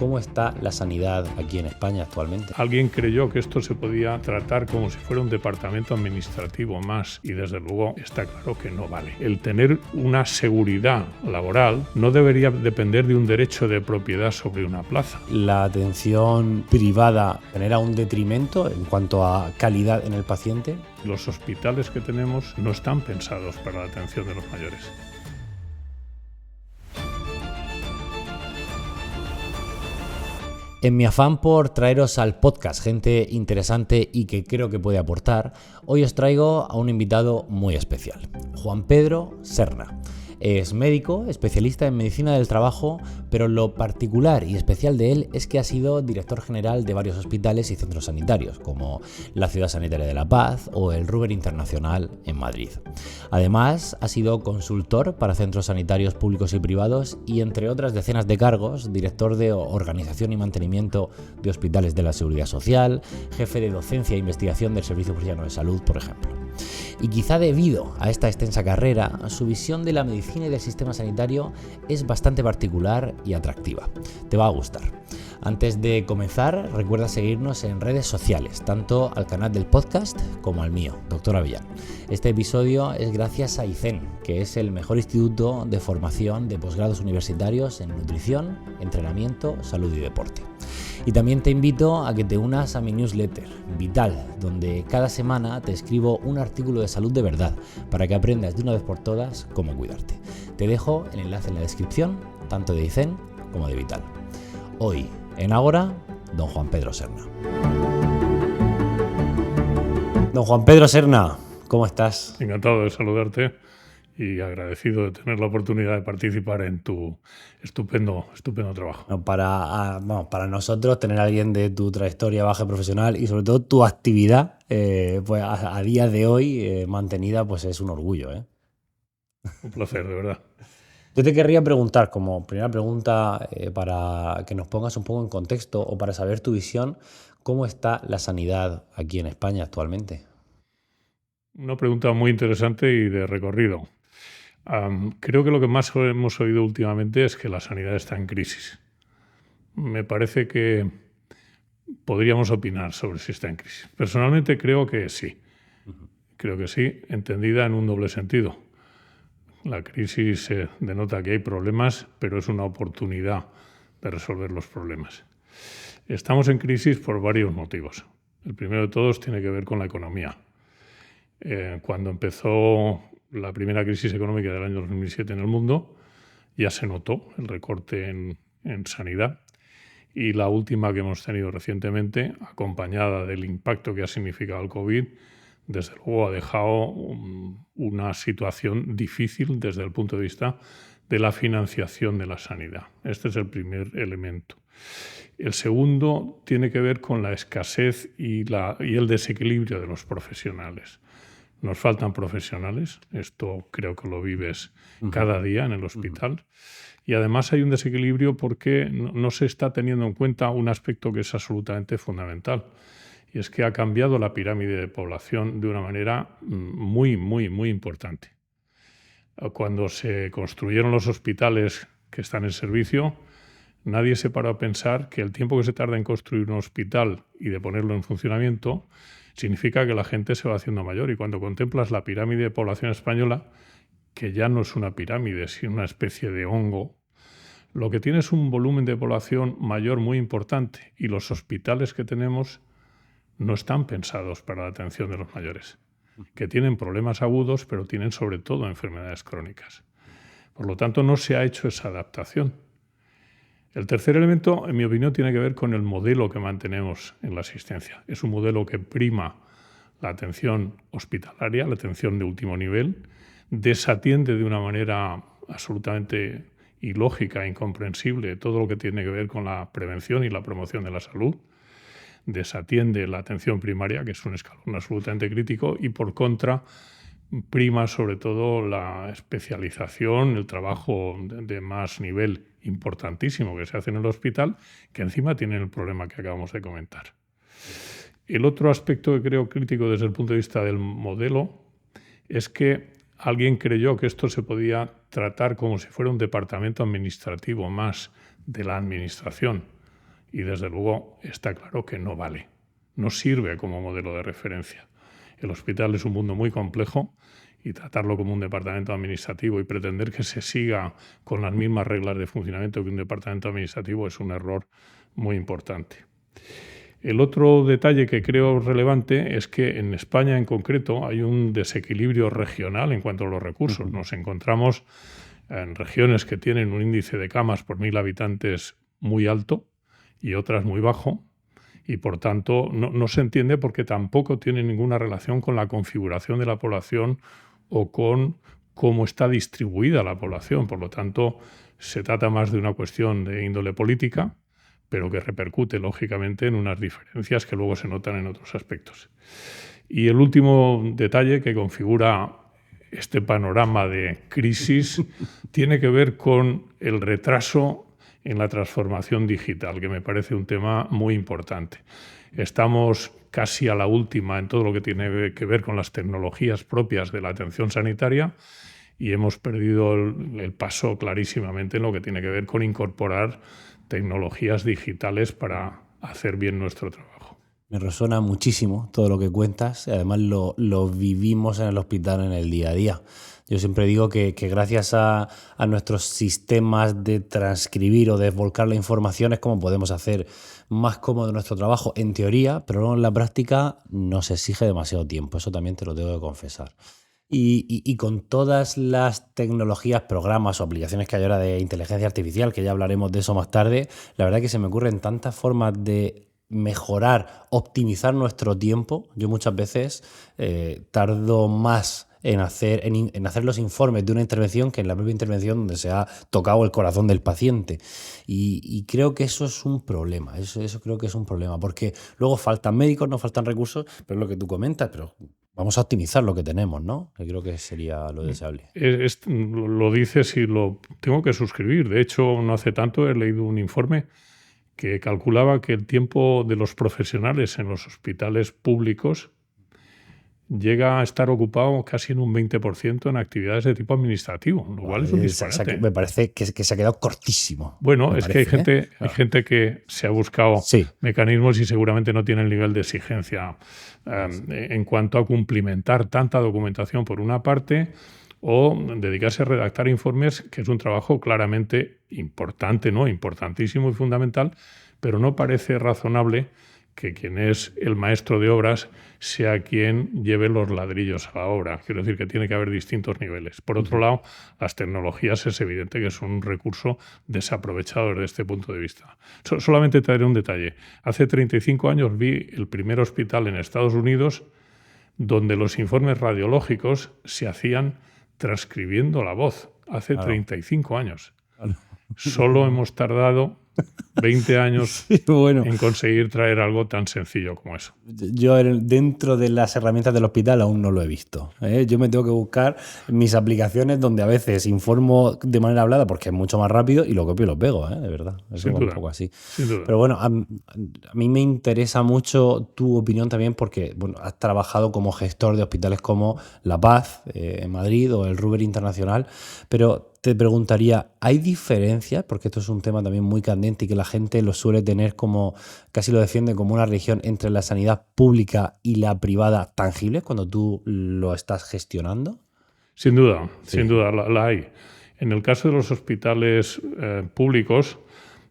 ¿Cómo está la sanidad aquí en España actualmente? Alguien creyó que esto se podía tratar como si fuera un departamento administrativo más y desde luego está claro que no vale. El tener una seguridad laboral no debería depender de un derecho de propiedad sobre una plaza. ¿La atención privada genera un detrimento en cuanto a calidad en el paciente? Los hospitales que tenemos no están pensados para la atención de los mayores. En mi afán por traeros al podcast gente interesante y que creo que puede aportar, hoy os traigo a un invitado muy especial, Juan Pedro Serna. Es médico, especialista en medicina del trabajo, pero lo particular y especial de él es que ha sido director general de varios hospitales y centros sanitarios, como la Ciudad Sanitaria de La Paz o el Ruber Internacional en Madrid. Además, ha sido consultor para centros sanitarios públicos y privados y, entre otras decenas de cargos, director de organización y mantenimiento de hospitales de la Seguridad Social, jefe de docencia e investigación del Servicio Murciano de Salud, por ejemplo. Y quizá debido a esta extensa carrera, su visión de la medicina y del sistema sanitario es bastante particular y atractiva. Te va a gustar. Antes de comenzar, recuerda seguirnos en redes sociales, tanto al canal del podcast como al mío, Dr. Avillán. Este episodio es gracias a ICEN, que es el mejor instituto de formación de posgrados universitarios en nutrición, entrenamiento, salud y deporte. Y también te invito a que te unas a mi newsletter, Vital, donde cada semana te escribo un artículo de salud de verdad para que aprendas de una vez por todas cómo cuidarte. Te dejo el enlace en la descripción, tanto de ICEN como de Vital. Hoy, en Ágora, don Juan Pedro Serna. Don Juan Pedro Serna, ¿cómo estás? Encantado de saludarte y agradecido de tener la oportunidad de participar en tu estupendo trabajo. No, para nosotros tener a alguien de tu trayectoria baja profesional y sobre todo tu actividad pues a día de hoy mantenida, pues es un orgullo. Un placer, de verdad. Yo te querría preguntar, como primera pregunta, para que nos pongas un poco en contexto o para saber tu visión, ¿cómo está la sanidad aquí en España actualmente? Una pregunta muy interesante y de recorrido. Creo que lo que más hemos oído últimamente es que la sanidad está en crisis. Me parece que podríamos opinar sobre si está en crisis. Personalmente creo que sí. Creo que sí, entendida en un doble sentido. La crisis denota que hay problemas, pero es una oportunidad de resolver los problemas. Estamos en crisis por varios motivos. El primero de todos tiene que ver con la economía. Cuando empezó la primera crisis económica del año 2007 en el mundo, ya se notó el recorte en sanidad. Y la última que hemos tenido recientemente, acompañada del impacto que ha significado el COVID, desde luego ha dejado una situación difícil desde el punto de vista de la financiación de la sanidad. Este es el primer elemento. El segundo tiene que ver con la escasez y el desequilibrio de los profesionales. Nos faltan profesionales, esto creo que lo vives cada día en el hospital. Y además hay un desequilibrio porque no se está teniendo en cuenta un aspecto que es absolutamente fundamental. Y es que ha cambiado la pirámide de población de una manera muy importante. Cuando se construyeron los hospitales que están en servicio, nadie se paró a pensar que el tiempo que se tarda en construir un hospital y de ponerlo en funcionamiento significa que la gente se va haciendo mayor. Y cuando contemplas la pirámide de población española, que ya no es una pirámide, sino una especie de hongo, lo que tiene es un volumen de población mayor muy importante y los hospitales que tenemos no están pensados para la atención de los mayores, que tienen problemas agudos, pero tienen sobre todo enfermedades crónicas. Por lo tanto, no se ha hecho esa adaptación. El tercer elemento, en mi opinión, tiene que ver con el modelo que mantenemos en la asistencia. Es un modelo que prima la atención hospitalaria, la atención de último nivel, desatiende de una manera absolutamente ilógica e incomprensible todo lo que tiene que ver con la prevención y la promoción de la salud, desatiende la atención primaria, que es un escalón absolutamente crítico, y por contra prima sobre todo la especialización, el trabajo de más nivel importantísimo que se hace en el hospital, que encima tiene el problema que acabamos de comentar. El otro aspecto que creo crítico desde el punto de vista del modelo es que alguien creyó que esto se podía tratar como si fuera un departamento administrativo más de la administración. y desde luego está claro que no vale, no sirve como modelo de referencia. El hospital es un mundo muy complejo y tratarlo como un departamento administrativo y pretender que se siga con las mismas reglas de funcionamiento que un departamento administrativo es un error muy importante. El otro detalle que creo relevante es que en España en concreto hay un desequilibrio regional en cuanto a los recursos. Nos encontramos en regiones que tienen un índice de camas por 1.000 habitantes muy alto y otras muy bajo, y por tanto no se entiende porque tampoco tiene ninguna relación con la configuración de la población o con cómo está distribuida la población. Por lo tanto, se trata más de una cuestión de índole política, pero que repercute lógicamente en unas diferencias que luego se notan en otros aspectos. Y el último detalle que configura este panorama de crisis tiene que ver con el retraso en la transformación digital, que me parece un tema muy importante. Estamos casi a la última en todo lo que tiene que ver con las tecnologías propias de la atención sanitaria y hemos perdido el paso clarísimamente en lo que tiene que ver con incorporar tecnologías digitales para hacer bien nuestro trabajo. Me resuena muchísimo todo lo que cuentas y además lo vivimos en el hospital en el día a día. Yo siempre digo que gracias a nuestros sistemas de transcribir o de volcar la información es como podemos hacer más cómodo nuestro trabajo en teoría, pero luego en la práctica nos exige demasiado tiempo. Eso también te lo tengo que confesar. Y con todas las tecnologías, programas o aplicaciones que hay ahora de inteligencia artificial, que ya hablaremos de eso más tarde, la verdad es que se me ocurren tantas formas de mejorar, optimizar nuestro tiempo. Yo muchas veces tardo más en hacer los informes de una intervención que en la propia intervención donde se ha tocado el corazón del paciente. Y creo que eso es un problema. Eso creo que es un problema, porque luego faltan médicos, no faltan recursos, pero es lo que tú comentas, pero vamos a optimizar lo que tenemos, ¿no? Que creo que sería lo deseable. Lo dices y lo tengo que suscribir. De hecho, no hace tanto he leído un informe que calculaba que el tiempo de los profesionales en los hospitales públicos llega a estar ocupado casi en un 20% en actividades de tipo administrativo, lo cual es un disparate. Me parece que se ha quedado cortísimo. Bueno, es que hay gente que se ha buscado mecanismos y seguramente no tiene el nivel de exigencia en cuanto a cumplimentar tanta documentación por una parte o dedicarse a redactar informes, que es un trabajo claramente importante, ¿no? Importantísimo y fundamental, pero no parece razonable que quien es el maestro de obras sea quien lleve los ladrillos a la obra. Quiero decir que tiene que haber distintos niveles. Por otro lado, las tecnologías es evidente que son un recurso desaprovechado desde este punto de vista. Solamente te daré un detalle. Hace 35 años vi el primer hospital en Estados Unidos donde los informes radiológicos se hacían transcribiendo la voz. Hace 35 años. Solo hemos tardado 20 años en conseguir traer algo tan sencillo como eso. Yo dentro de las herramientas del hospital aún no lo he visto. Yo me tengo que buscar mis aplicaciones donde a veces informo de manera hablada porque es mucho más rápido y lo copio y lo pego, de verdad. Eso es un poco así. Sin duda. Pero bueno, a mí me interesa mucho tu opinión también porque has trabajado como gestor de hospitales como La Paz en Madrid o el Ruber Internacional, pero te preguntaría, ¿hay diferencias? Porque esto es un tema también muy candente y que la gente lo suele tener como, casi lo defiende como una religión entre la sanidad pública y la privada tangible cuando tú lo estás gestionando. Sin duda, la hay. En el caso de los hospitales públicos,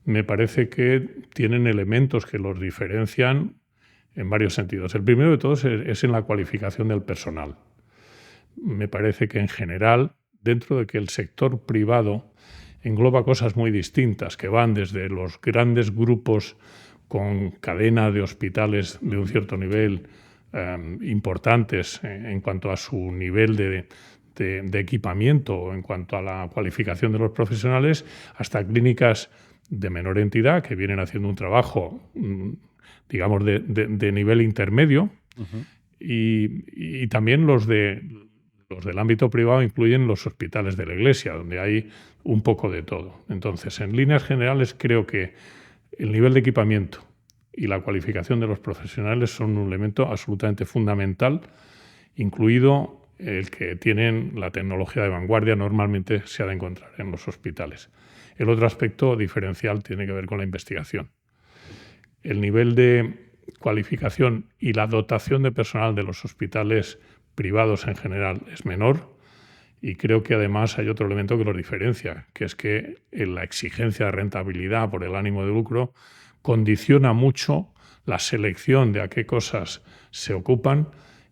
me parece que tienen elementos que los diferencian en varios sentidos. El primero de todos es en la cualificación del personal. Me parece que en general, dentro de que el sector privado engloba cosas muy distintas, que van desde los grandes grupos con cadena de hospitales de un cierto nivel importantes en cuanto a su nivel de equipamiento, en cuanto a la cualificación de los profesionales, hasta clínicas de menor entidad que vienen haciendo un trabajo, digamos, de nivel intermedio. Y también los del ámbito privado incluyen los hospitales de la Iglesia, donde hay un poco de todo. Entonces, en líneas generales, creo que el nivel de equipamiento y la cualificación de los profesionales son un elemento absolutamente fundamental, incluido el que tienen la tecnología de vanguardia, normalmente se ha de encontrar en los hospitales. El otro aspecto diferencial tiene que ver con la investigación. el nivel de cualificación y la dotación de personal de los hospitales privados en general es menor, y creo que además hay otro elemento que los diferencia, que es que la exigencia de rentabilidad por el ánimo de lucro condiciona mucho la selección de a qué cosas se ocupan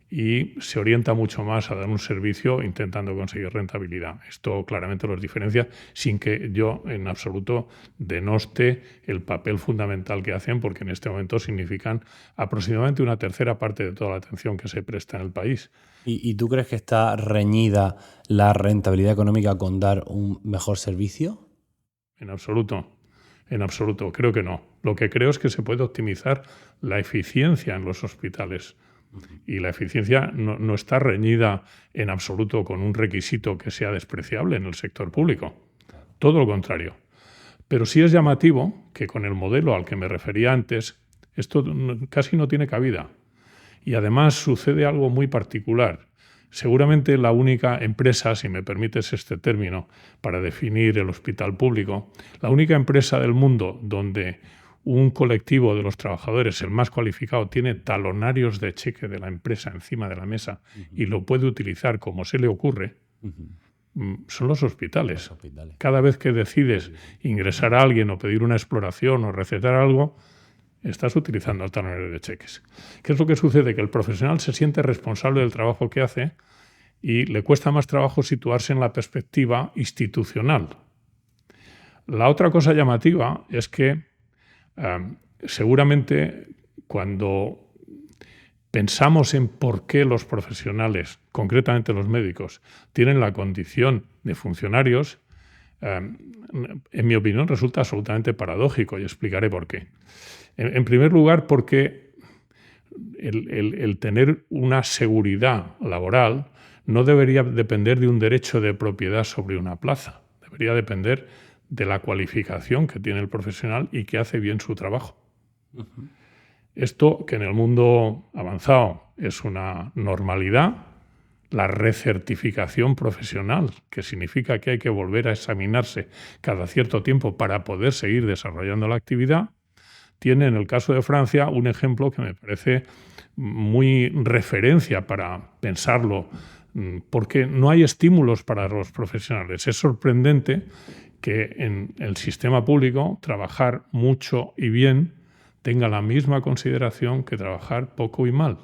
y se orienta mucho más a dar un servicio intentando conseguir rentabilidad. Esto claramente los diferencia, sin que yo en absoluto denoste el papel fundamental que hacen, porque en este momento significan aproximadamente una tercera parte de toda la atención que se presta en el país. ¿Y tú crees que está reñida la rentabilidad económica con dar un mejor servicio? En absoluto. En absoluto, creo que no. Lo que creo es que se puede optimizar la eficiencia en los hospitales. Y la eficiencia no está reñida en absoluto con un requisito que sea despreciable en el sector público. Todo lo contrario. Pero sí es llamativo que con el modelo al que me refería antes, esto casi no tiene cabida. Y además sucede algo muy particular. Seguramente la única empresa, si me permites este término para definir el hospital público, la única empresa del mundo donde un colectivo de los trabajadores, el más cualificado, tiene talonarios de cheque de la empresa encima de la mesa y lo puede utilizar como se le ocurre, son los hospitales. Cada vez que decides ingresar a alguien o pedir una exploración o recetar algo, estás utilizando el talonario de cheques. ¿Qué es lo que sucede? Que el profesional se siente responsable del trabajo que hace y le cuesta más trabajo situarse en la perspectiva institucional. La otra cosa llamativa es que seguramente cuando pensamos en por qué los profesionales, concretamente los médicos, tienen la condición de funcionarios, en mi opinión resulta absolutamente paradójico y explicaré por qué. En primer lugar, porque el tener una seguridad laboral no debería depender de un derecho de propiedad sobre una plaza, debería depender de la cualificación que tiene el profesional y que hace bien su trabajo. Esto, que en el mundo avanzado es una normalidad, la recertificación profesional, que significa que hay que volver a examinarse cada cierto tiempo para poder seguir desarrollando la actividad, tiene en el caso de Francia un ejemplo que me parece muy referencia para pensarlo, porque no hay estímulos para los profesionales. Es sorprendente que en el sistema público trabajar mucho y bien tenga la misma consideración que trabajar poco y mal.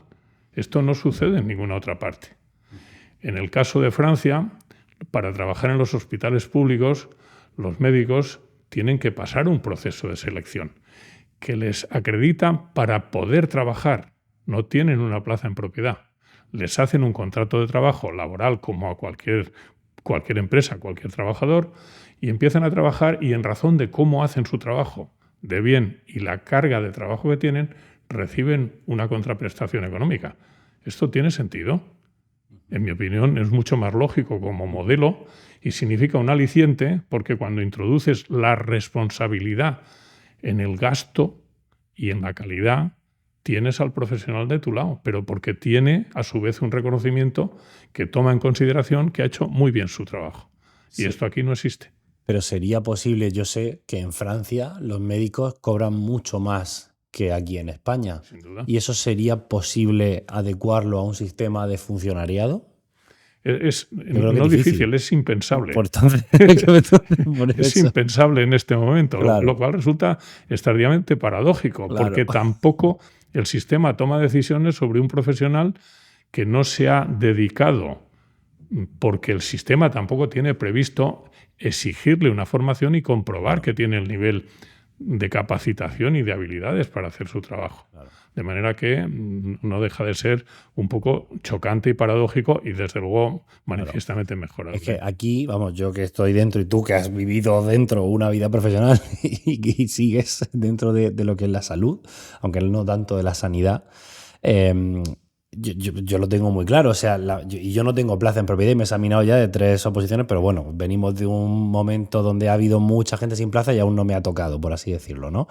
Esto no sucede en ninguna otra parte. En el caso de Francia, para trabajar en los hospitales públicos, los médicos tienen que pasar un proceso de selección que les acredita para poder trabajar. No tienen una plaza en propiedad. Les hacen un contrato de trabajo laboral como a cualquier empresa, cualquier trabajador, y empiezan a trabajar y en razón de cómo hacen su trabajo de bien y la carga de trabajo que tienen, reciben una contraprestación económica. ¿Esto tiene sentido? En mi opinión, es mucho más lógico como modelo y significa un aliciente porque cuando introduces la responsabilidad en el gasto y en la calidad, tienes al profesional de tu lado, pero porque tiene a su vez un reconocimiento que toma en consideración que ha hecho muy bien su trabajo. Sí. Y esto aquí no existe. Pero sería posible, yo sé que en Francia los médicos cobran mucho más que aquí en España. Sin duda. ¿Y eso sería posible adecuarlo a un sistema de funcionariado? Es no difícil, es impensable. Por entonces, es impensable en este momento, claro. Lo cual resulta extraordinariamente paradójico, claro. Porque tampoco el sistema toma decisiones sobre un profesional que no se ha dedicado, porque el sistema tampoco tiene previsto exigirle una formación y comprobar que tiene el nivel de capacitación y de habilidades para hacer su trabajo. Claro. De manera que no deja de ser un poco chocante y paradójico y desde luego manifiestamente mejorable. Es que aquí, vamos, yo que estoy dentro y tú que has vivido dentro una vida profesional y sigues dentro de lo que es la salud, aunque no tanto de la sanidad, yo lo tengo muy claro. O sea, yo no tengo plaza en propiedad y me he examinado ya de 3 oposiciones, pero bueno, venimos de un momento donde ha habido mucha gente sin plaza y aún no me ha tocado, por así decirlo, ¿no?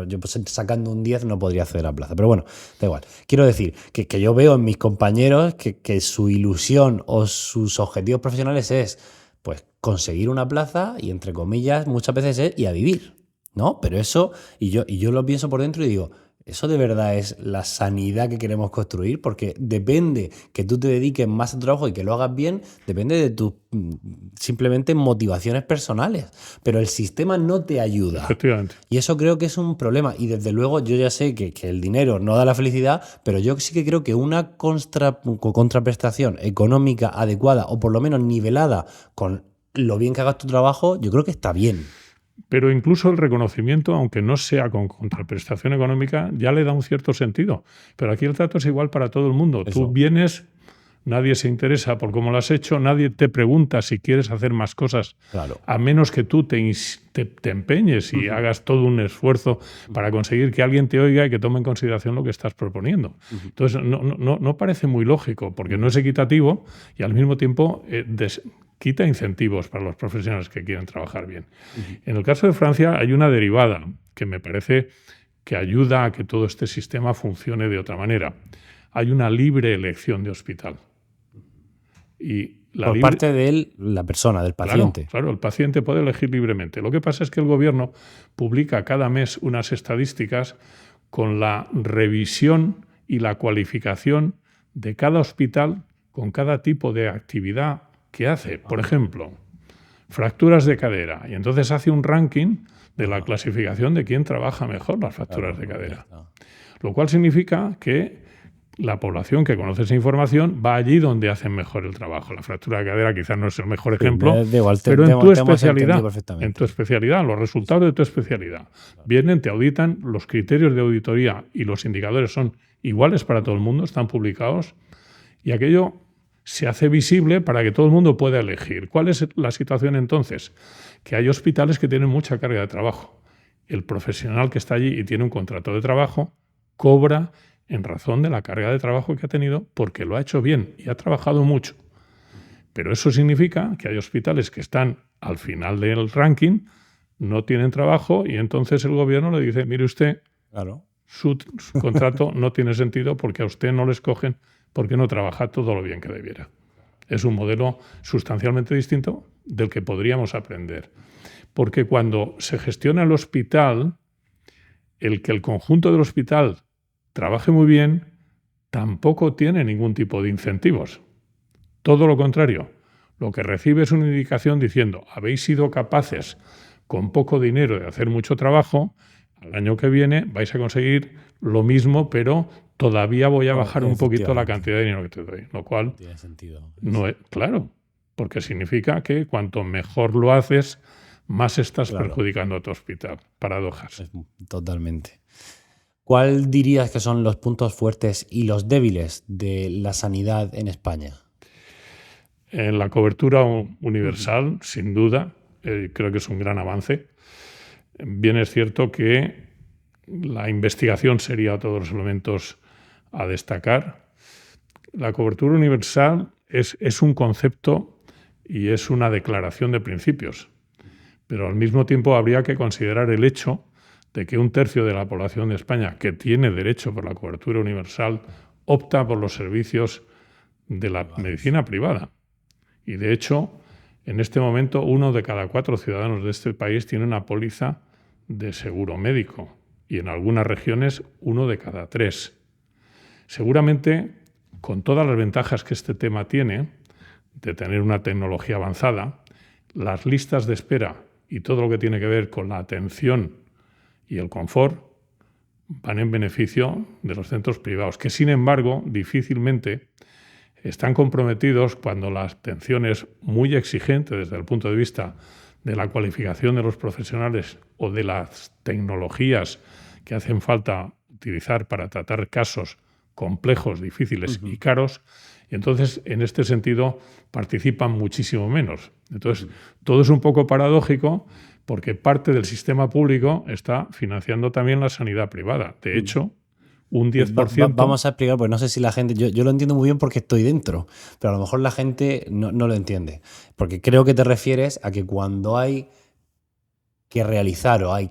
Yo pues, sacando un 10 no podría acceder a plaza, pero bueno, da igual. Quiero decir que yo veo en mis compañeros que su ilusión o sus objetivos profesionales es pues conseguir una plaza y, entre comillas, muchas veces es y a vivir. ¿no? Pero eso, y yo lo pienso por dentro y digo, ¿eso de verdad es la sanidad que queremos construir? Porque depende que tú te dediques más a tu trabajo y que lo hagas bien, depende de tus simplemente motivaciones personales. Pero el sistema no te ayuda. Efectivamente. Y eso creo que es un problema. Y desde luego yo ya sé que el dinero no da la felicidad, pero yo sí que creo que una contraprestación económica adecuada o por lo menos nivelada con lo bien que hagas tu trabajo, yo creo que está bien. Pero incluso el reconocimiento, aunque no sea con contraprestación económica, ya le da un cierto sentido. Pero aquí el trato es igual para todo el mundo. Eso. Tú vienes, nadie se interesa por cómo lo has hecho, nadie te pregunta si quieres hacer más cosas, Claro. a menos que tú te empeñes y hagas todo un esfuerzo para conseguir que alguien te oiga y que tome en consideración lo que estás proponiendo. Entonces, no parece muy lógico, porque no es equitativo y al mismo tiempo quita incentivos para los profesionales que quieren trabajar bien. En el caso de Francia hay una derivada que me parece que ayuda a que todo este sistema funcione de otra manera. Hay una libre elección de hospital. Y por parte de la persona, del paciente. Claro, el paciente puede elegir libremente. Lo que pasa es que el gobierno publica cada mes unas estadísticas con la revisión y la cualificación de cada hospital con cada tipo de actividad que hace. Por ejemplo, fracturas de cadera. Y entonces hace un ranking de la clasificación de quién trabaja mejor las fracturas de cadera. Lo cual significa que la población que conoce esa información va allí donde hacen mejor el trabajo. La fractura de cadera quizás no es el mejor ejemplo, pero en tu especialidad, los resultados de tu especialidad. Vienen, te auditan, los criterios de auditoría y los indicadores son iguales para todo el mundo, están publicados, y aquello se hace visible para que todo el mundo pueda elegir. ¿Cuál es la situación entonces? Que hay hospitales que tienen mucha carga de trabajo. El profesional que está allí y tiene un contrato de trabajo cobra en razón de la carga de trabajo que ha tenido porque lo ha hecho bien y ha trabajado mucho. Pero eso significa que hay hospitales que están al final del ranking, no tienen trabajo y entonces el gobierno le dice, mire usted, claro, su contrato no tiene sentido porque a usted no le escogen porque no trabaja todo lo bien que debiera. Es un modelo sustancialmente distinto del que podríamos aprender. Porque cuando se gestiona el hospital, el que el conjunto del hospital trabaje muy bien tampoco tiene ningún tipo de incentivos. Todo lo contrario. Lo que recibe es una indicación diciendo, habéis sido capaces con poco dinero de hacer mucho trabajo, al año que viene vais a conseguir lo mismo, pero todavía voy a bajar un poquito la cantidad de dinero que te doy. Lo cual tiene sentido. No es, claro, porque significa que cuanto mejor lo haces, más estás perjudicando a tu hospital. Paradojas. Totalmente. ¿Cuál dirías que son los puntos fuertes y los débiles de la sanidad en España? En la cobertura universal, sin duda, creo que es un gran avance. Bien es cierto que la investigación sería otro de los elementos a destacar. La cobertura universal es un concepto y es una declaración de principios, pero al mismo tiempo habría que considerar el hecho de que 1/3 de la población de España que tiene derecho por la cobertura universal opta por los servicios de la medicina privada. Y de hecho, en este momento, 1 de cada 4 ciudadanos de este país tiene una póliza de seguro médico y en algunas regiones 1 de cada 3. Seguramente, con todas las ventajas que este tema tiene, de tener una tecnología avanzada, las listas de espera y todo lo que tiene que ver con la atención y el confort van en beneficio de los centros privados, que sin embargo difícilmente están comprometidos cuando la atención es muy exigente desde el punto de vista de la cualificación de los profesionales o de las tecnologías que hacen falta utilizar para tratar casos complejos, difíciles y caros. Y entonces, en este sentido, participan muchísimo menos. Entonces, todo es un poco paradójico porque parte del sistema público está financiando también la sanidad privada. De hecho, un 10%... Vamos a explicar, porque no sé si la gente... Yo lo entiendo muy bien porque estoy dentro, pero a lo mejor la gente no lo entiende. Porque creo que te refieres a que cuando hay que realizar o hay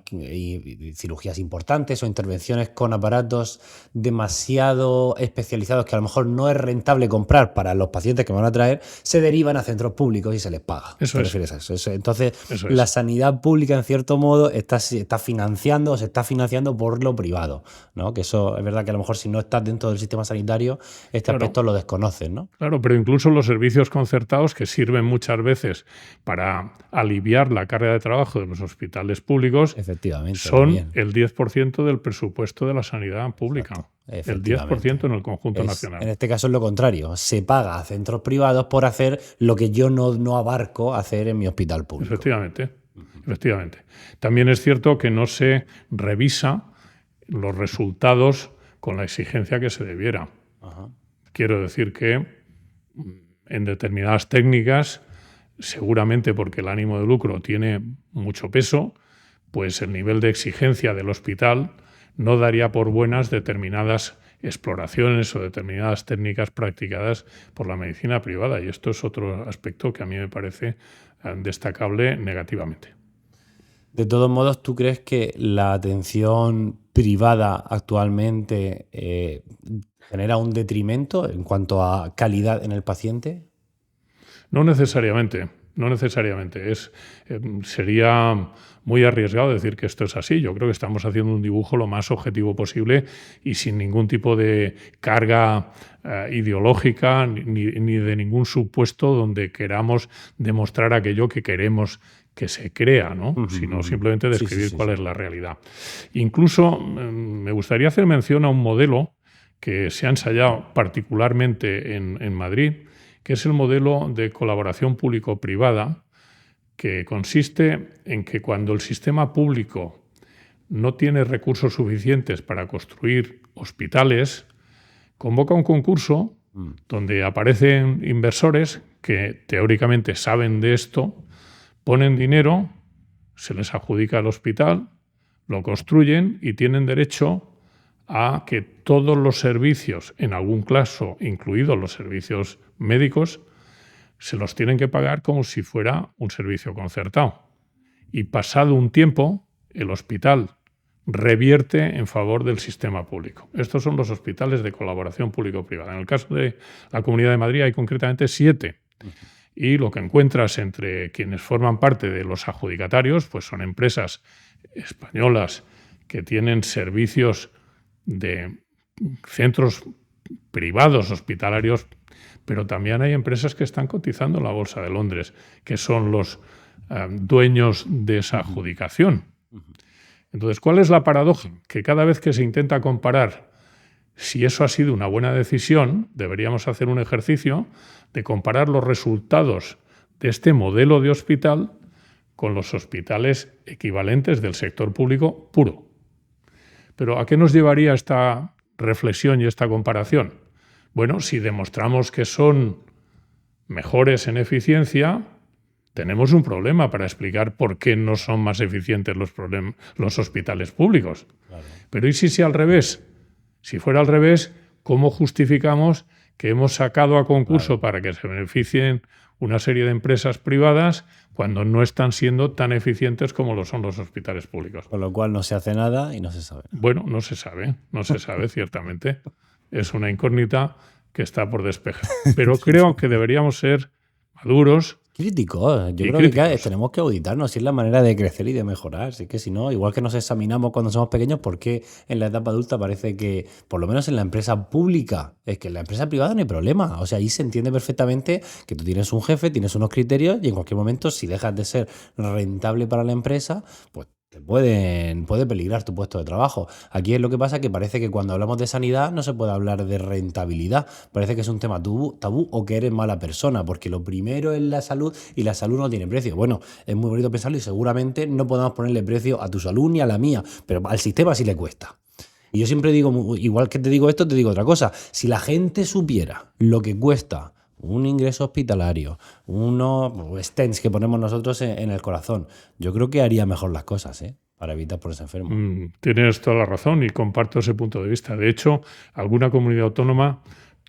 cirugías importantes o intervenciones con aparatos demasiado especializados que a lo mejor no es rentable comprar para los pacientes que van a traer, se derivan a centros públicos y se les paga. Eso ¿Te es. refieres a eso? Entonces, Eso la es. sanidad pública, en cierto modo, se está financiando por lo privado, ¿no? Que eso es verdad que a lo mejor si no estás dentro del sistema sanitario, este Claro. aspecto lo desconoces, ¿no? Claro, pero incluso los servicios concertados que sirven muchas veces para aliviar la carga de trabajo de los hospitales públicos Efectivamente, son también. el 10% del presupuesto de la sanidad pública. El 10% en el conjunto nacional. En este caso es lo contrario. Se paga a centros privados por hacer lo que yo no abarco hacer en mi hospital público. Efectivamente. También es cierto que no se revisa los resultados con la exigencia que se debiera. Ajá. Quiero decir que en determinadas técnicas, seguramente porque el ánimo de lucro tiene mucho peso, pues el nivel de exigencia del hospital no daría por buenas determinadas exploraciones o determinadas técnicas practicadas por la medicina privada. Y esto es otro aspecto que a mí me parece destacable negativamente. De todos modos, ¿tú crees que la atención privada actualmente genera un detrimento en cuanto a calidad en el paciente? No necesariamente. Sería muy arriesgado decir que esto es así. Yo creo que estamos haciendo un dibujo lo más objetivo posible y sin ningún tipo de carga ideológica ni de ningún supuesto donde queramos demostrar aquello que queremos que se crea, ¿no? Sino simplemente describir cuál es la realidad. Incluso me gustaría hacer mención a un modelo que se ha ensayado particularmente en Madrid, que es el modelo de colaboración público-privada, que consiste en que cuando el sistema público no tiene recursos suficientes para construir hospitales, convoca un concurso donde aparecen inversores que teóricamente saben de esto, ponen dinero, se les adjudica el hospital, lo construyen y tienen derecho a que todos los servicios, en algún caso incluidos los servicios médicos, se los tienen que pagar como si fuera un servicio concertado. Y pasado un tiempo, el hospital revierte en favor del sistema público. Estos son los hospitales de colaboración público-privada. En el caso de la Comunidad de Madrid hay concretamente 7. Y lo que encuentras entre quienes forman parte de los adjudicatarios pues son empresas españolas que tienen servicios de centros privados hospitalarios, pero también hay empresas que están cotizando en la Bolsa de Londres, que son los dueños de esa adjudicación. Entonces, ¿cuál es la paradoja? Que cada vez que se intenta comparar si eso ha sido una buena decisión, deberíamos hacer un ejercicio de comparar los resultados de este modelo de hospital con los hospitales equivalentes del sector público puro. Pero ¿a qué nos llevaría esta reflexión y esta comparación? Bueno, si demostramos que son mejores en eficiencia, tenemos un problema para explicar por qué no son más eficientes los hospitales públicos. Claro. Pero ¿y si al revés? Si fuera al revés, ¿cómo justificamos que hemos sacado a concurso para que se beneficien una serie de empresas privadas cuando no están siendo tan eficientes como lo son los hospitales públicos? Con lo cual no se hace nada y no se sabe. Bueno, no se sabe ciertamente. Es una incógnita que está por despejar. Pero creo que deberíamos ser maduros. Críticos. Yo creo que tenemos que auditarnos si es la manera de crecer y de mejorar. Así que si no, igual que nos examinamos cuando somos pequeños, ¿por qué en la etapa adulta parece que, por lo menos en la empresa pública, es que en la empresa privada no hay problema? O sea, ahí se entiende perfectamente que tú tienes un jefe, tienes unos criterios y en cualquier momento, si dejas de ser rentable para la empresa, pues puede peligrar tu puesto de trabajo. Aquí es lo que pasa, que parece que cuando hablamos de sanidad no se puede hablar de rentabilidad. Parece que es un tema tabú o que eres mala persona, porque lo primero es la salud y la salud no tiene precio. Bueno, es muy bonito pensarlo y seguramente no podemos ponerle precio a tu salud ni a la mía, pero al sistema sí le cuesta. Y yo siempre digo, igual que te digo esto, te digo otra cosa. Si la gente supiera lo que cuesta un ingreso hospitalario, unos stents que ponemos nosotros en el corazón, yo creo que haría mejor las cosas, para evitar ponerse enfermo. Tienes toda la razón y comparto ese punto de vista. De hecho, alguna comunidad autónoma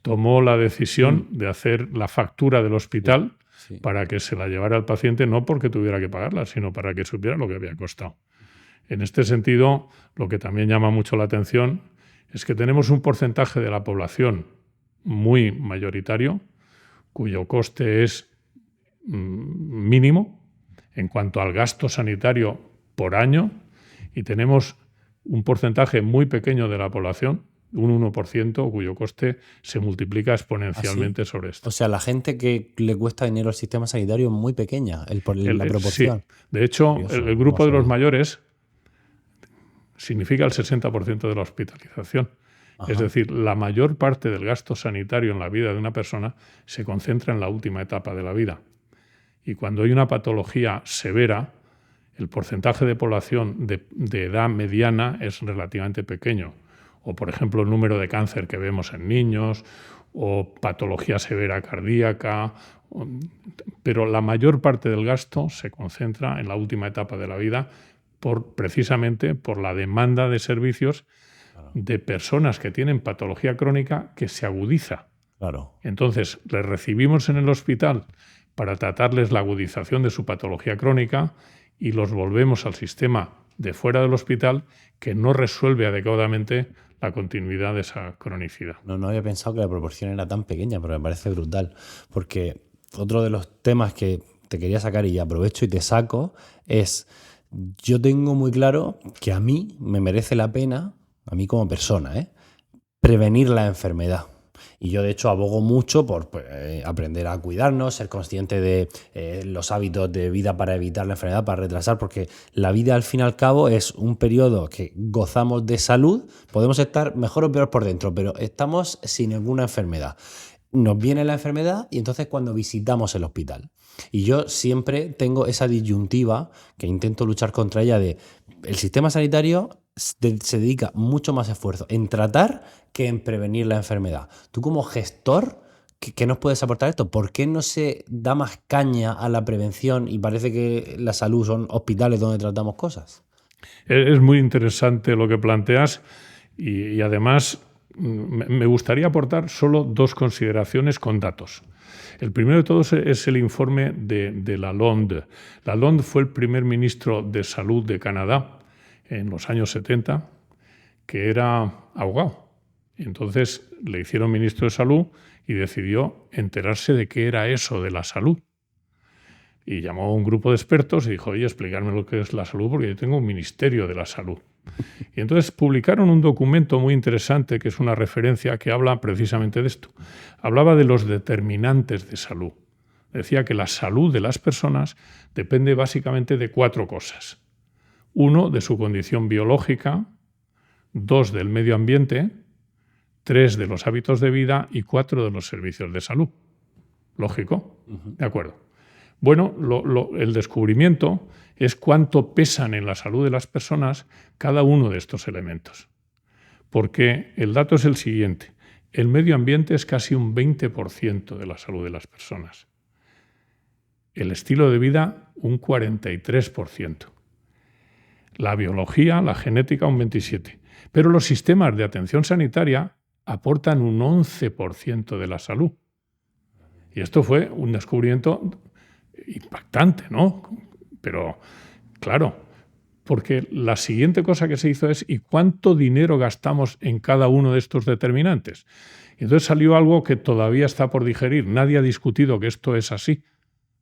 tomó la decisión de hacer la factura del hospital Sí. para que se la llevara al paciente, no porque tuviera que pagarla, sino para que supiera lo que había costado. En este sentido, lo que también llama mucho la atención es que tenemos un porcentaje de la población muy mayoritario, cuyo coste es mínimo en cuanto al gasto sanitario por año, y tenemos un porcentaje muy pequeño de la población, un 1%, cuyo coste se multiplica exponencialmente sobre esto. O sea, la gente que le cuesta dinero al sistema sanitario es muy pequeña, la proporción. Sí. De hecho, Curioso, el grupo de los sabía. mayores significa el 60% de la hospitalización. Ajá. Es decir, la mayor parte del gasto sanitario en la vida de una persona se concentra en la última etapa de la vida. Y cuando hay una patología severa, el porcentaje de población de edad mediana es relativamente pequeño. O, por ejemplo, el número de cáncer que vemos en niños, o patología severa cardíaca. Pero la mayor parte del gasto se concentra en la última etapa de la vida, precisamente por la demanda de servicios de personas que tienen patología crónica que se agudiza. Claro. Entonces, les recibimos en el hospital para tratarles la agudización de su patología crónica y los volvemos al sistema de fuera del hospital, que no resuelve adecuadamente la continuidad de esa cronicidad. No había pensado que la proporción era tan pequeña, pero me parece brutal. Porque otro de los temas que te quería sacar, y aprovecho y te saco, es: yo tengo muy claro que a mí me merece la pena, a mí como persona, prevenir la enfermedad. Y yo, de hecho, abogo mucho por aprender a cuidarnos, ser consciente de los hábitos de vida para evitar la enfermedad, para retrasar, porque la vida, al fin y al cabo, es un periodo que gozamos de salud. Podemos estar mejor o peor por dentro, pero estamos sin ninguna enfermedad. Nos viene la enfermedad y entonces cuando visitamos el hospital. Y yo siempre tengo esa disyuntiva que intento luchar contra ella de: el sistema sanitario se dedica mucho más esfuerzo en tratar que en prevenir la enfermedad. Tú, como gestor, ¿qué nos puedes aportar esto? ¿Por qué no se da más caña a la prevención y parece que la salud son hospitales donde tratamos cosas? Es muy interesante lo que planteas y además me gustaría aportar solo dos consideraciones con datos. El primero de todos es el informe de Lalonde. Lalonde fue el primer ministro de Salud de Canadá en los años 70, que era abogado. Entonces le hicieron ministro de Salud y decidió enterarse de qué era eso de la salud. Y llamó a un grupo de expertos y dijo: oye, explicarme lo que es la salud, porque yo tengo un ministerio de la salud. Y entonces publicaron un documento muy interesante, que es una referencia que habla precisamente de esto. Hablaba de los determinantes de salud. Decía que la salud de las personas depende básicamente de 4 cosas. 1, de su condición biológica; 2, del medio ambiente; 3, de los hábitos de vida; y 4, de los servicios de salud. ¿Lógico? De acuerdo. Bueno, el descubrimiento es cuánto pesan en la salud de las personas cada uno de estos elementos. Porque el dato es el siguiente: el medio ambiente es casi un 20% de la salud de las personas. El estilo de vida, un 43%. La biología, la genética, un 27%. Pero los sistemas de atención sanitaria aportan un 11% de la salud. Y esto fue un descubrimiento impactante, ¿no? Pero, claro, porque la siguiente cosa que se hizo es: ¿y cuánto dinero gastamos en cada uno de estos determinantes? Y entonces salió algo que todavía está por digerir. Nadie ha discutido que esto es así,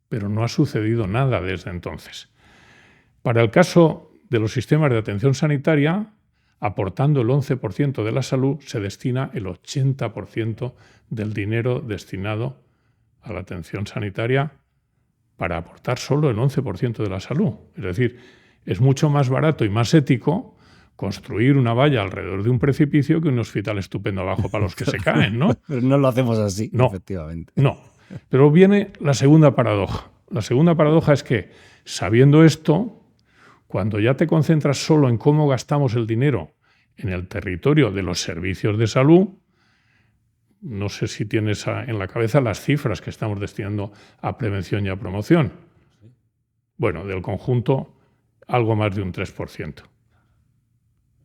pero no ha sucedido nada desde entonces. Para el caso de los sistemas de atención sanitaria, aportando el 11% de la salud, se destina el 80% del dinero destinado a la atención sanitaria, para aportar solo el 11% de la salud. Es decir, es mucho más barato y más ético construir una valla alrededor de un precipicio que un hospital estupendo abajo para los que se caen, ¿no? Pero no lo hacemos así, no, efectivamente. No. Pero viene la segunda paradoja. La segunda paradoja es que, sabiendo esto, cuando ya te concentras solo en cómo gastamos el dinero en el territorio de los servicios de salud, no sé si tienes en la cabeza las cifras que estamos destinando a prevención y a promoción. Bueno, del conjunto, algo más de un 3%.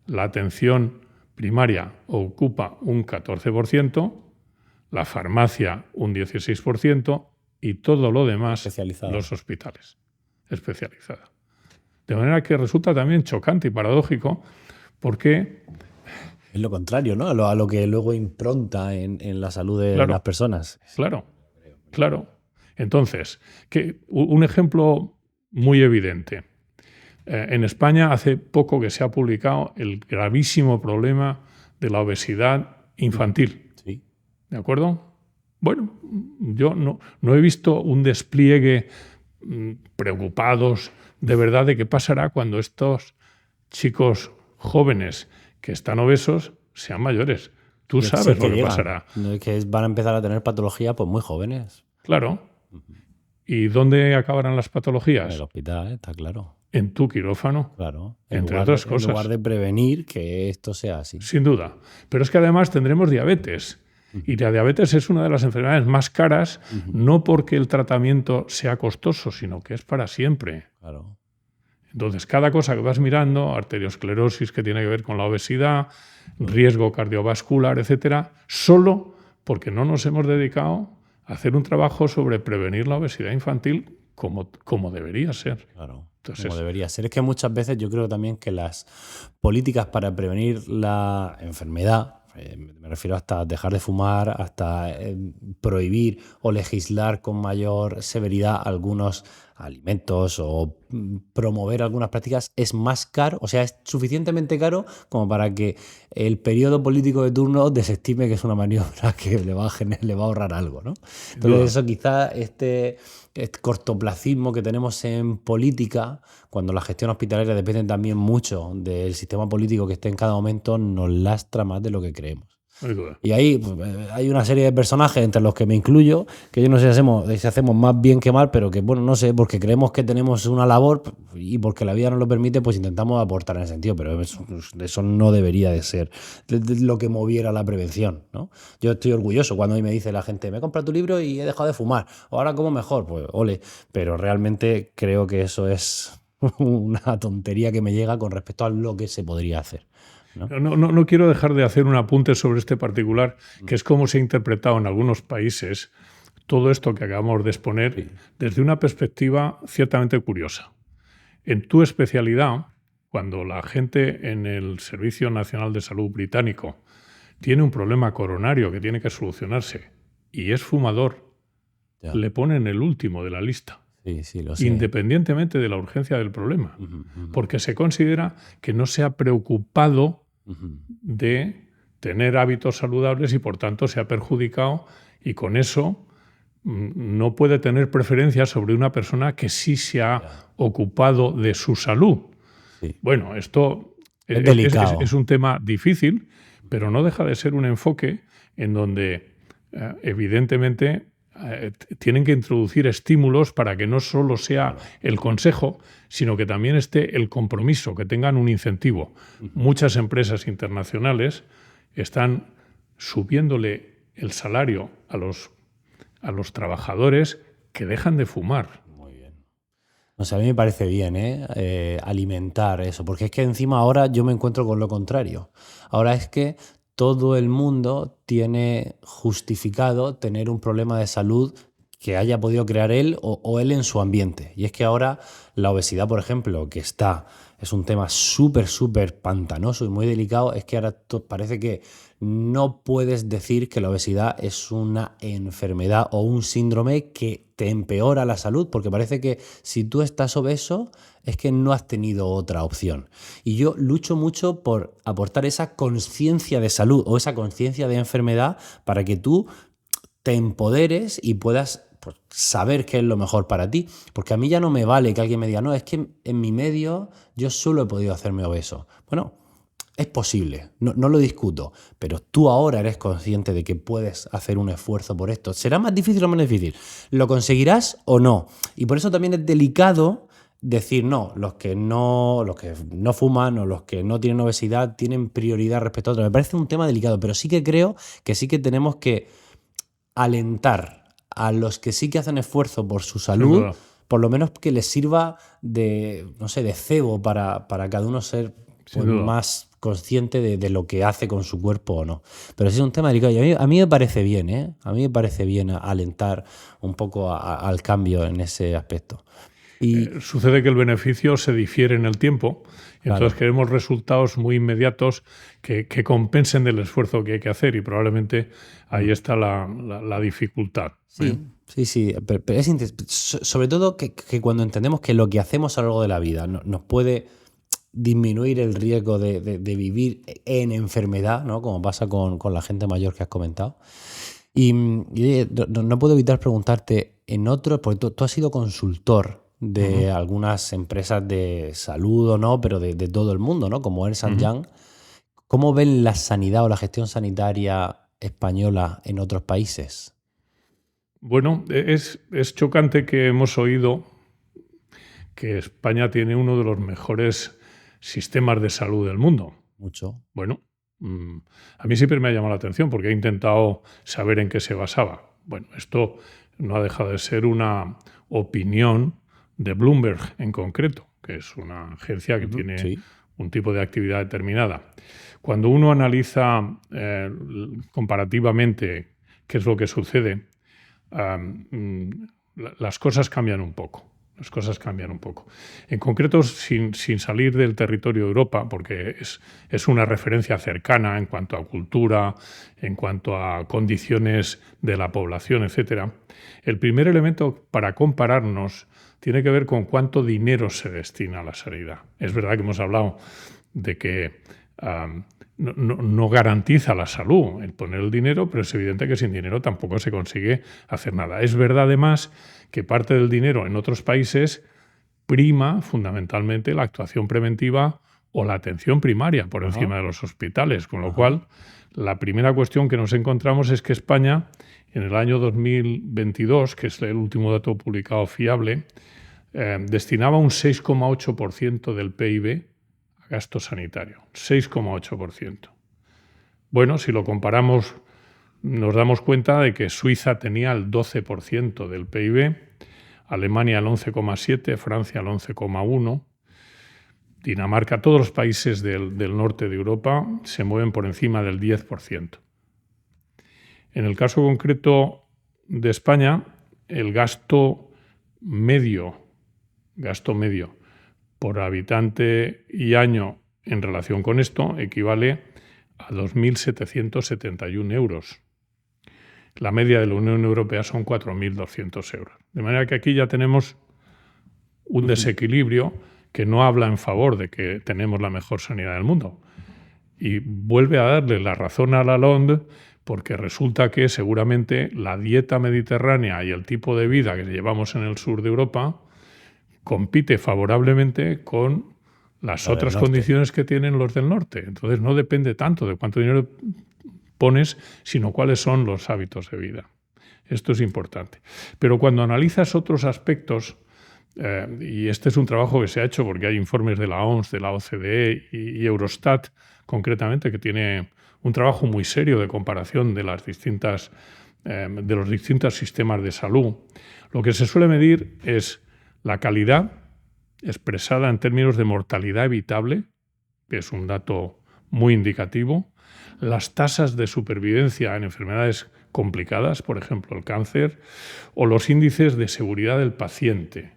La atención primaria ocupa un 14%, la farmacia un 16%, y todo lo demás Especializada. los hospitales. Especializada. De manera que resulta también chocante y paradójico porque... Es lo contrario, ¿no? A lo que luego impronta en la salud de las personas. Claro. Entonces, un ejemplo muy evidente. En España hace poco que se ha publicado el gravísimo problema de la obesidad infantil. Sí. ¿De acuerdo? Bueno, yo no he visto un despliegue preocupados de verdad de qué pasará cuando estos chicos jóvenes que están obesos sean mayores. Tú sabes lo que pasará. Que van a empezar a tener patología pues muy jóvenes. Claro. ¿Y dónde acabarán las patologías? En el hospital, está claro. En tu quirófano. Claro. Entre otras cosas. En lugar de prevenir que esto sea así. Sin duda. Pero es que además tendremos diabetes. Y la diabetes es una de las enfermedades más caras, no porque el tratamiento sea costoso, sino que es para siempre. Claro. Entonces, cada cosa que vas mirando, arteriosclerosis que tiene que ver con la obesidad, riesgo cardiovascular, etcétera, solo porque no nos hemos dedicado a hacer un trabajo sobre prevenir la obesidad infantil como debería ser. Claro. Entonces, como debería ser. Es que muchas veces yo creo también que las políticas para prevenir la enfermedad, me refiero hasta dejar de fumar, hasta prohibir o legislar con mayor severidad algunos alimentos o promover algunas prácticas, es más caro, o sea, es suficientemente caro como para que el periodo político de turno desestime que es una maniobra que le va a ahorrar algo, ¿no? Entonces eso quizá este cortoplacismo que tenemos en política, cuando la gestión hospitalaria depende también mucho del sistema político que esté en cada momento, nos lastra más de lo que creemos. Y ahí pues, hay una serie de personajes, entre los que me incluyo, que yo no sé si hacemos más bien que mal, pero que, bueno, no sé, porque creemos que tenemos una labor y porque la vida nos lo permite, pues intentamos aportar en ese sentido, pero eso no debería de ser lo que moviera la prevención, ¿no? Yo estoy orgulloso cuando a mí me dice la gente, me he comprado tu libro y he dejado de fumar, ahora como mejor, pues ole, pero realmente creo que eso es una tontería que me llega con respecto a lo que se podría hacer. No quiero dejar de hacer un apunte sobre este particular, que es cómo se ha interpretado en algunos países todo esto que acabamos de exponer desde una perspectiva ciertamente curiosa. En tu especialidad, cuando la gente en el Servicio Nacional de Salud británico tiene un problema coronario que tiene que solucionarse y es fumador, le ponen el último de la lista. Sí, lo sé. Independientemente de la urgencia del problema, porque se considera que no se ha preocupado de tener hábitos saludables y por tanto se ha perjudicado y con eso no puede tener preferencia sobre una persona que sí se ha ocupado de su salud. Sí. Bueno, esto es un tema difícil, pero no deja de ser un enfoque en donde evidentemente tienen que introducir estímulos para que no solo sea el consejo, sino que también esté el compromiso, que tengan un incentivo. Muchas empresas internacionales están subiéndole el salario a los trabajadores que dejan de fumar. Muy bien. O sea, a mí me parece bien alimentar eso, porque es que encima ahora yo me encuentro con lo contrario. Ahora es que todo el mundo tiene justificado tener un problema de salud que haya podido crear él o él en su ambiente. Y es que ahora la obesidad, por ejemplo, que es un tema súper pantanoso y muy delicado, es que ahora parece que no puedes decir que la obesidad es una enfermedad o un síndrome que te empeora la salud, porque parece que si tú estás obeso es que no has tenido otra opción. Y yo lucho mucho por aportar esa conciencia de salud o esa conciencia de enfermedad para que tú te empoderes y puedas saber qué es lo mejor para ti. Porque a mí ya no me vale que alguien me diga, no, es que en mi medio yo solo he podido hacerme obeso. Bueno, es posible, no lo discuto, pero tú ahora eres consciente de que puedes hacer un esfuerzo por esto. ¿Será más difícil o menos difícil? ¿Lo conseguirás o no? Y por eso también es delicado decir, no, los que no fuman o los que no tienen obesidad tienen prioridad respecto a otros. Me parece un tema delicado, pero sí que creo que sí que tenemos que alentar a los que sí que hacen esfuerzo por su salud, por lo menos que les sirva de, no sé, de cebo para cada uno ser Sin duda. más consciente de lo que hace con su cuerpo o no. Pero sí es un tema delicado. Y a mí me parece bien, ¿eh? A mí me parece bien alentar un poco al cambio en ese aspecto. Y Sucede que el beneficio se difiere en el tiempo, y entonces claro, queremos resultados muy inmediatos que compensen del esfuerzo que hay que hacer, y probablemente ahí está la dificultad. sí. Pero es sobre todo que cuando entendemos que lo que hacemos a lo largo de la vida nos puede disminuir el riesgo de vivir en enfermedad, ¿no? Como pasa con la gente mayor que has comentado. Y no puedo evitar preguntarte porque tú has sido consultor de algunas empresas de salud o no, pero de todo el mundo, ¿no? Como Ernst Young. ¿Cómo ven la sanidad o la gestión sanitaria española en otros países? Bueno, es chocante que hemos oído que España tiene uno de los mejores sistemas de salud del mundo. Mucho. Bueno, a mí siempre me ha llamado la atención porque he intentado saber en qué se basaba. Bueno, esto no ha dejado de ser una opinión de Bloomberg en concreto, que es una agencia que tiene Sí. un tipo de actividad determinada. Cuando uno analiza comparativamente qué es lo que sucede, las cosas cambian un poco. Las cosas cambian un poco. En concreto, sin salir del territorio de Europa, porque es una referencia cercana en cuanto a cultura, en cuanto a condiciones de la población, etc. El primer elemento para compararnos tiene que ver con cuánto dinero se destina a la sanidad. Es verdad que hemos hablado de que no garantiza la salud el poner el dinero, pero es evidente que sin dinero tampoco se consigue hacer nada. Es verdad además que parte del dinero en otros países prima fundamentalmente la actuación preventiva o la atención primaria por encima de los hospitales, con lo cual la primera cuestión que nos encontramos es que España en el año 2022, que es el último dato publicado fiable, destinaba un 6,8% del PIB a gasto sanitario, 6,8%. Bueno, si lo comparamos, nos damos cuenta de que Suiza tenía el 12% del PIB, Alemania el 11,7%, Francia el 11,1%, Dinamarca, todos los países del norte de Europa se mueven por encima del 10%. En el caso concreto de España, el gasto medio por habitante y año en relación con esto equivale a 2.771 euros. La media de la Unión Europea son 4.200 euros. De manera que aquí ya tenemos un desequilibrio que no habla en favor de que tenemos la mejor sanidad del mundo. Y vuelve a darle la razón a Lalonde, porque resulta que seguramente la dieta mediterránea y el tipo de vida que llevamos en el sur de Europa compite favorablemente con las otras condiciones que tienen los del norte. Entonces no depende tanto de cuánto dinero pones, sino cuáles son los hábitos de vida. Esto es importante. Pero cuando analizas otros aspectos, y este es un trabajo que se ha hecho porque hay informes de la OMS, de la OCDE y Eurostat, concretamente, que tiene un trabajo muy serio de comparación de los distintos sistemas de salud, lo que se suele medir es la calidad expresada en términos de mortalidad evitable, que es un dato muy indicativo, las tasas de supervivencia en enfermedades complicadas, por ejemplo el cáncer, o los índices de seguridad del paciente,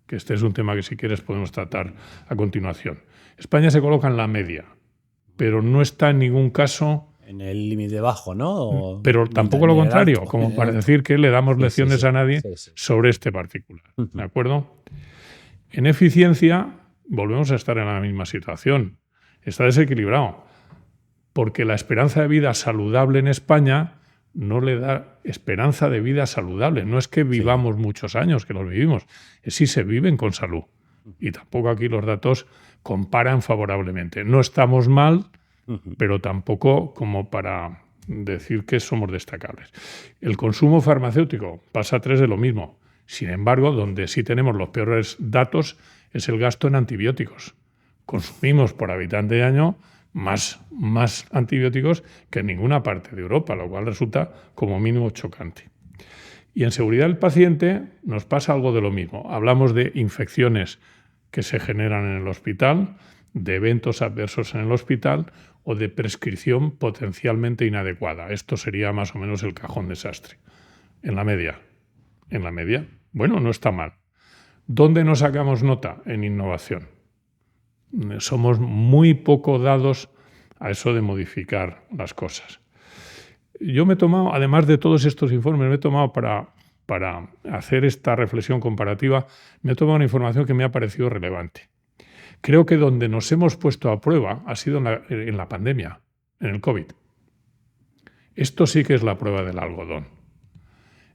que este es un tema que si quieres podemos tratar a continuación. España se coloca en la media, pero no está en ningún caso en el límite bajo, ¿no? Pero tampoco lo contrario, como para decir que le damos lecciones a nadie sobre este particular. ¿De acuerdo? En eficiencia volvemos a estar en la misma situación. Está desequilibrado, porque la esperanza de vida saludable en España no le da esperanza de vida saludable. No es que vivamos muchos años, que los vivimos, es si se viven con salud. Y tampoco aquí los datos comparan favorablemente. No estamos mal, pero tampoco como para decir que somos destacables. El consumo farmacéutico pasa a 3 de lo mismo. Sin embargo, donde sí tenemos los peores datos es el gasto en antibióticos. Consumimos por habitante de año más antibióticos que en ninguna parte de Europa, lo cual resulta como mínimo chocante. Y en seguridad del paciente nos pasa algo de lo mismo. Hablamos de infecciones que se generan en el hospital, de eventos adversos en el hospital o de prescripción potencialmente inadecuada. Esto sería más o menos el cajón desastre. En la media. Bueno, no está mal. ¿Dónde nos sacamos nota? En innovación. Somos muy poco dados a eso de modificar las cosas. Yo me he tomado, además de todos estos informes, me he tomado para hacer esta reflexión comparativa, me he tomado una información que me ha parecido relevante. Creo que donde nos hemos puesto a prueba ha sido en la pandemia, en el COVID. Esto sí que es la prueba del algodón.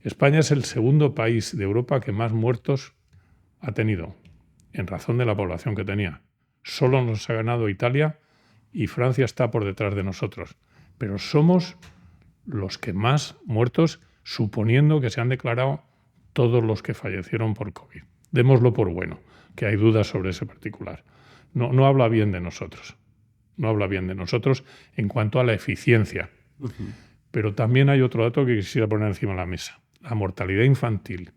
España es el segundo país de Europa que más muertos ha tenido, en razón de la población que tenía. Solo nos ha ganado Italia y Francia está por detrás de nosotros. Pero somos los que más muertos, suponiendo que se han declarado todos los que fallecieron por COVID. Démoslo por bueno, que hay dudas sobre ese particular. No habla bien de nosotros. No habla bien de nosotros en cuanto a la eficiencia. Pero también hay otro dato que quisiera poner encima de la mesa. La mortalidad infantil,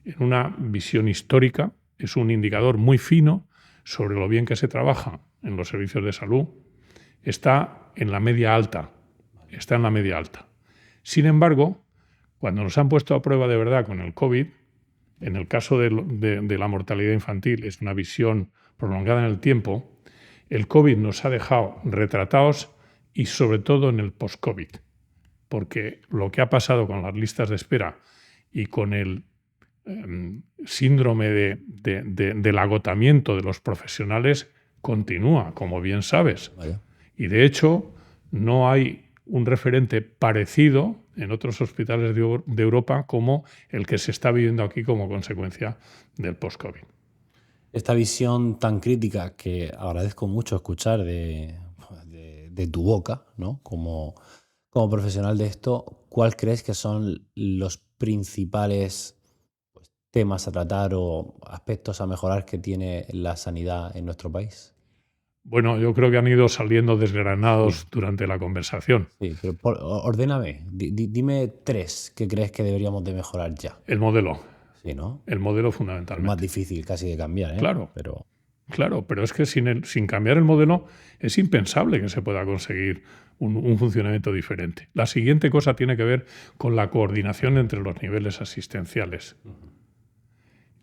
en una visión histórica, es un indicador muy fino sobre lo bien que se trabaja en los servicios de salud. Está en la media alta. Sin embargo, cuando nos han puesto a prueba de verdad con el COVID, en el caso de la mortalidad infantil, es una visión prolongada en el tiempo, el COVID nos ha dejado retratados y sobre todo en el post-COVID, porque lo que ha pasado con las listas de espera y con el síndrome del agotamiento de los profesionales continúa, como bien sabes. Vaya. Y de hecho no hay un referente parecido en otros hospitales de Europa como el que se está viviendo aquí como consecuencia del post-COVID. Esta visión tan crítica que agradezco mucho escuchar de tu boca, ¿no? Como profesional de esto, ¿cuál crees que son los principales temas a tratar o aspectos a mejorar que tiene la sanidad en nuestro país? Bueno, yo creo que han ido saliendo desgranados durante la conversación. Sí, pero ordéname, dime 3 que crees que deberíamos de mejorar ya. El modelo. Sí, ¿no? El modelo Es fundamentalmente. más difícil casi de cambiar, ¿eh? Claro. Pero es que sin cambiar el modelo es impensable que se pueda conseguir un funcionamiento diferente. La siguiente cosa tiene que ver con la coordinación entre los niveles asistenciales.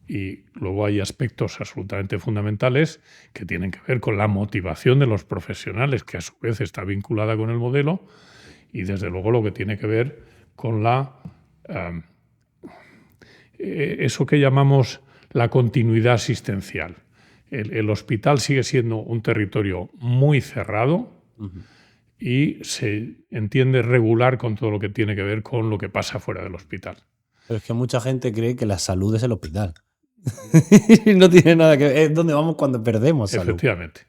Y luego hay aspectos absolutamente fundamentales que tienen que ver con la motivación de los profesionales, que a su vez está vinculada con el modelo, y desde luego lo que tiene que ver con eso que llamamos la continuidad asistencial. El hospital sigue siendo un territorio muy cerrado y se entiende regular con todo lo que tiene que ver con lo que pasa fuera del hospital. Pero es que mucha gente cree que la salud es el hospital. No tiene nada que ver. Es donde vamos cuando perdemos salud. Efectivamente.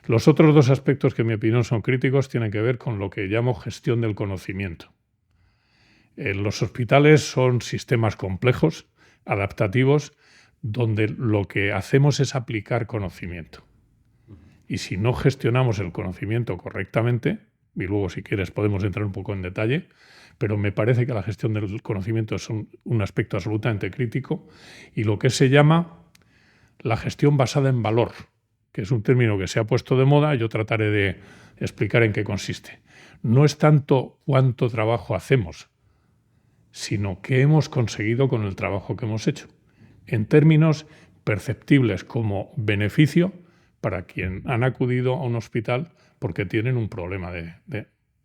Los otros 2 aspectos que en mi opinión son críticos tienen que ver con lo que llamo gestión del conocimiento. Los hospitales son sistemas complejos, adaptativos, donde lo que hacemos es aplicar conocimiento. Y si no gestionamos el conocimiento correctamente, y luego si quieres podemos entrar un poco en detalle, pero me parece que la gestión del conocimiento es un aspecto absolutamente crítico, y lo que se llama la gestión basada en valor, que es un término que se ha puesto de moda, yo trataré de explicar en qué consiste. No es tanto cuánto trabajo hacemos, sino qué hemos conseguido con el trabajo que hemos hecho, en términos perceptibles como beneficio para quien han acudido a un hospital porque tienen un problema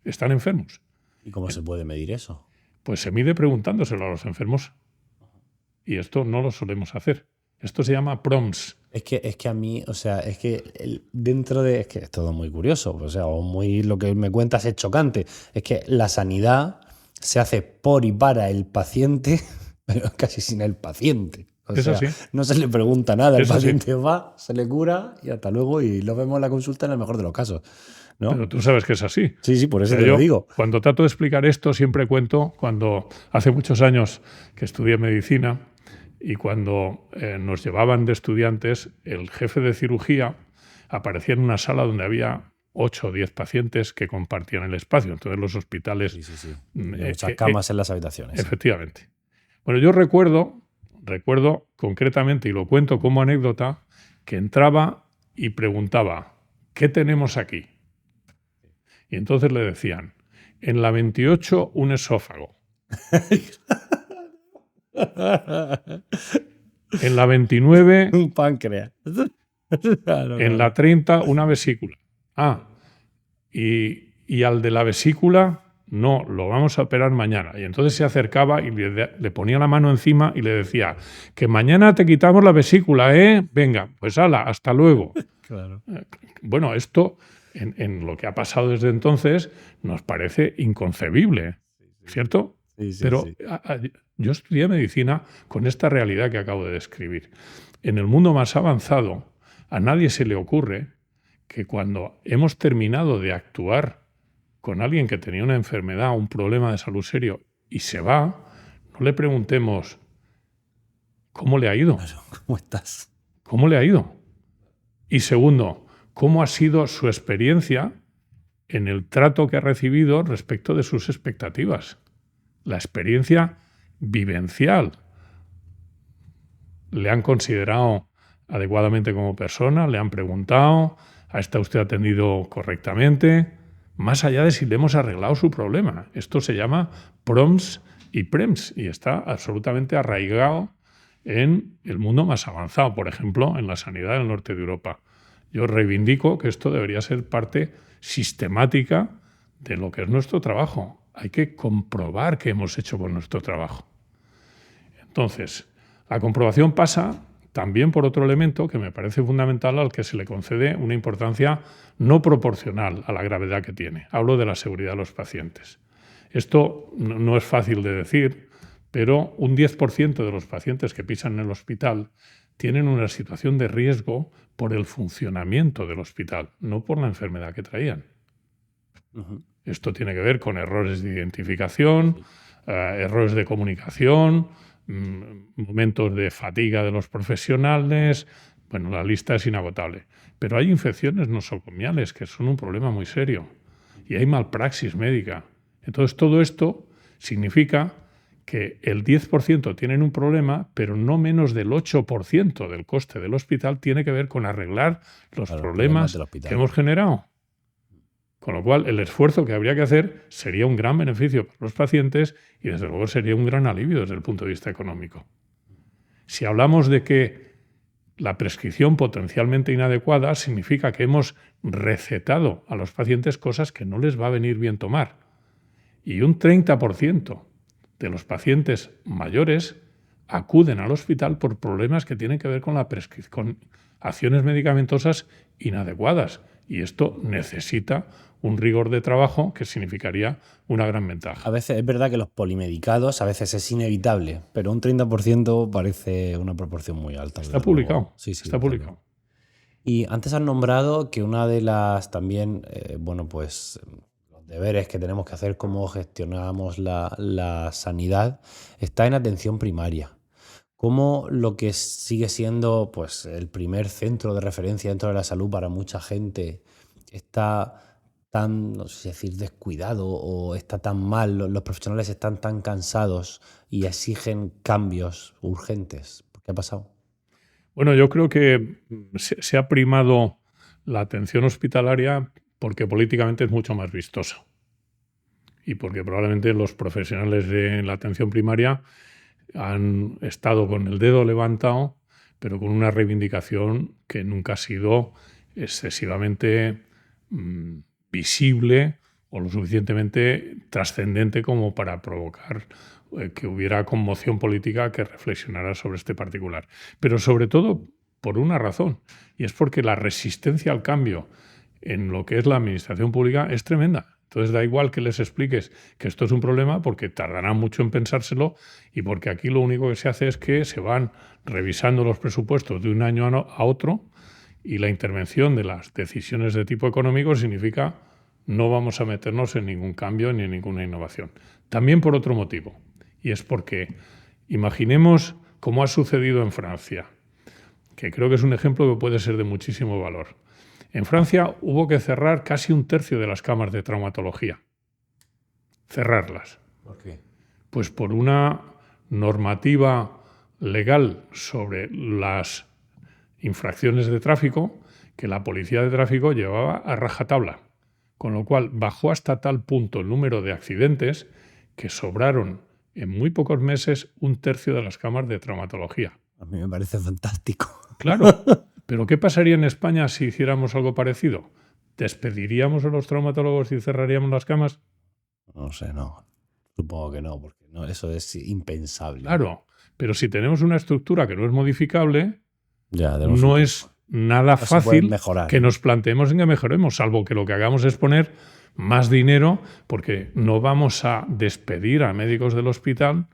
están enfermos. ¿Y cómo se puede medir eso? Pues se mide preguntándoselo a los enfermos. Y esto no lo solemos hacer. Esto se llama PROMS. Es que a mí, o sea, es que es que es todo muy curioso, o sea, lo que me cuentas es chocante. Es que la sanidad se hace por y para el paciente, pero casi sin el paciente. O sea, así. No se le pregunta nada, el Es así. paciente va, se le cura y hasta luego, y lo vemos en la consulta en el mejor de los casos, ¿no? Pero tú sabes que es así. Sí, por eso O sea, te lo digo. Cuando trato de explicar esto, siempre cuento cuando hace muchos años que estudié medicina y cuando nos llevaban de estudiantes, el jefe de cirugía aparecía en una sala donde había 8 o 10 pacientes que compartían el espacio. Entonces los hospitales... Sí. Muchas camas en las habitaciones. Efectivamente. Bueno, yo recuerdo concretamente, y lo cuento como anécdota, que entraba y preguntaba, ¿qué tenemos aquí? Y entonces le decían, en la 28 un esófago. En la 29... un páncreas. En la 30 una vesícula. Y al de la vesícula, no, lo vamos a operar mañana. Y entonces se acercaba y le ponía la mano encima y le decía, que mañana te quitamos la vesícula, ¿eh? Venga, pues hala, hasta luego. Claro. Bueno, esto, en lo que ha pasado desde entonces, nos parece inconcebible, ¿cierto? Sí, Pero sí. yo estudié medicina con esta realidad que acabo de describir. En el mundo más avanzado, a nadie se le ocurre que cuando hemos terminado de actuar con alguien que tenía una enfermedad, un problema de salud serio, y se va, no le preguntemos ¿cómo le ha ido? Claro, ¿cómo estás? ¿Cómo le ha ido? Y segundo, ¿cómo ha sido su experiencia en el trato que ha recibido respecto de sus expectativas? La experiencia vivencial. ¿Le han considerado adecuadamente como persona? ¿Le han preguntado? ¿Ha estado usted atendido correctamente? Más allá de si le hemos arreglado su problema. Esto se llama PROMS y PREMS y está absolutamente arraigado en el mundo más avanzado, por ejemplo, en la sanidad del norte de Europa. Yo reivindico que esto debería ser parte sistemática de lo que es nuestro trabajo. Hay que comprobar qué hemos hecho con nuestro trabajo. Entonces, la comprobación pasa también por otro elemento que me parece fundamental al que se le concede una importancia no proporcional a la gravedad que tiene. Hablo de la seguridad de los pacientes. Esto no es fácil de decir, pero un 10% de los pacientes que pisan en el hospital tienen una situación de riesgo por el funcionamiento del hospital, no por la enfermedad que traían. Esto tiene que ver con errores de identificación, errores de comunicación, momentos de fatiga de los profesionales. Bueno, la lista es inagotable. Pero hay infecciones nosocomiales que son un problema muy serio y hay malpraxis médica. Entonces, todo esto significa que el 10% tienen un problema, pero no menos del 8% del coste del hospital tiene que ver con arreglar los problemas que hemos generado. Con lo cual, el esfuerzo que habría que hacer sería un gran beneficio para los pacientes y, desde luego, sería un gran alivio desde el punto de vista económico. Si hablamos de que la prescripción potencialmente inadecuada significa que hemos recetado a los pacientes cosas que no les va a venir bien tomar. Y un 30% de los pacientes mayores acuden al hospital por problemas que tienen que ver con con acciones medicamentosas inadecuadas. Y esto necesita un rigor de trabajo que significaría una gran ventaja. A veces es verdad que los polimedicados a veces es inevitable, pero un 30% parece una proporción muy alta. Está publicado. Sí, está publicado. Y antes has nombrado que una de las también, los deberes que tenemos que hacer, cómo gestionamos la sanidad, está en atención primaria. Cómo lo que sigue siendo pues, el primer centro de referencia dentro de la salud para mucha gente está tan, no sé si decir, descuidado o está tan mal, los profesionales están tan cansados y exigen cambios urgentes. ¿Qué ha pasado? Bueno, yo creo que se ha primado la atención hospitalaria porque políticamente es mucho más vistosa y porque probablemente los profesionales de la atención primaria han estado con el dedo levantado, pero con una reivindicación que nunca ha sido excesivamente visible o lo suficientemente trascendente como para provocar que hubiera conmoción política que reflexionara sobre este particular. Pero sobre todo por una razón, y es porque la resistencia al cambio en lo que es la administración pública es tremenda. Entonces da igual que les expliques que esto es un problema porque tardarán mucho en pensárselo y porque aquí lo único que se hace es que se van revisando los presupuestos de un año a otro y la intervención de las decisiones de tipo económico significa no vamos a meternos en ningún cambio ni en ninguna innovación. También por otro motivo, y es porque imaginemos cómo ha sucedido en Francia, que creo que es un ejemplo que puede ser de muchísimo valor. En Francia hubo que cerrar casi un tercio de las camas de traumatología. Cerrarlas. ¿Por qué? Pues por una normativa legal sobre las infracciones de tráfico que la policía de tráfico llevaba a rajatabla, con lo cual bajó hasta tal punto el número de accidentes que sobraron en muy pocos meses 1/3 de las camas de traumatología. A mí me parece fantástico. Claro, pero ¿qué pasaría en España si hiciéramos algo parecido? ¿Despediríamos a los traumatólogos y cerraríamos las camas? No sé, no. Supongo que no, porque no, eso es impensable. Claro, pero si tenemos una estructura que no es modificable, Ya, no es nada fácil mejorar, que nos planteemos en que mejoremos, salvo que lo que hagamos es poner más dinero, porque no vamos a despedir a médicos del hospital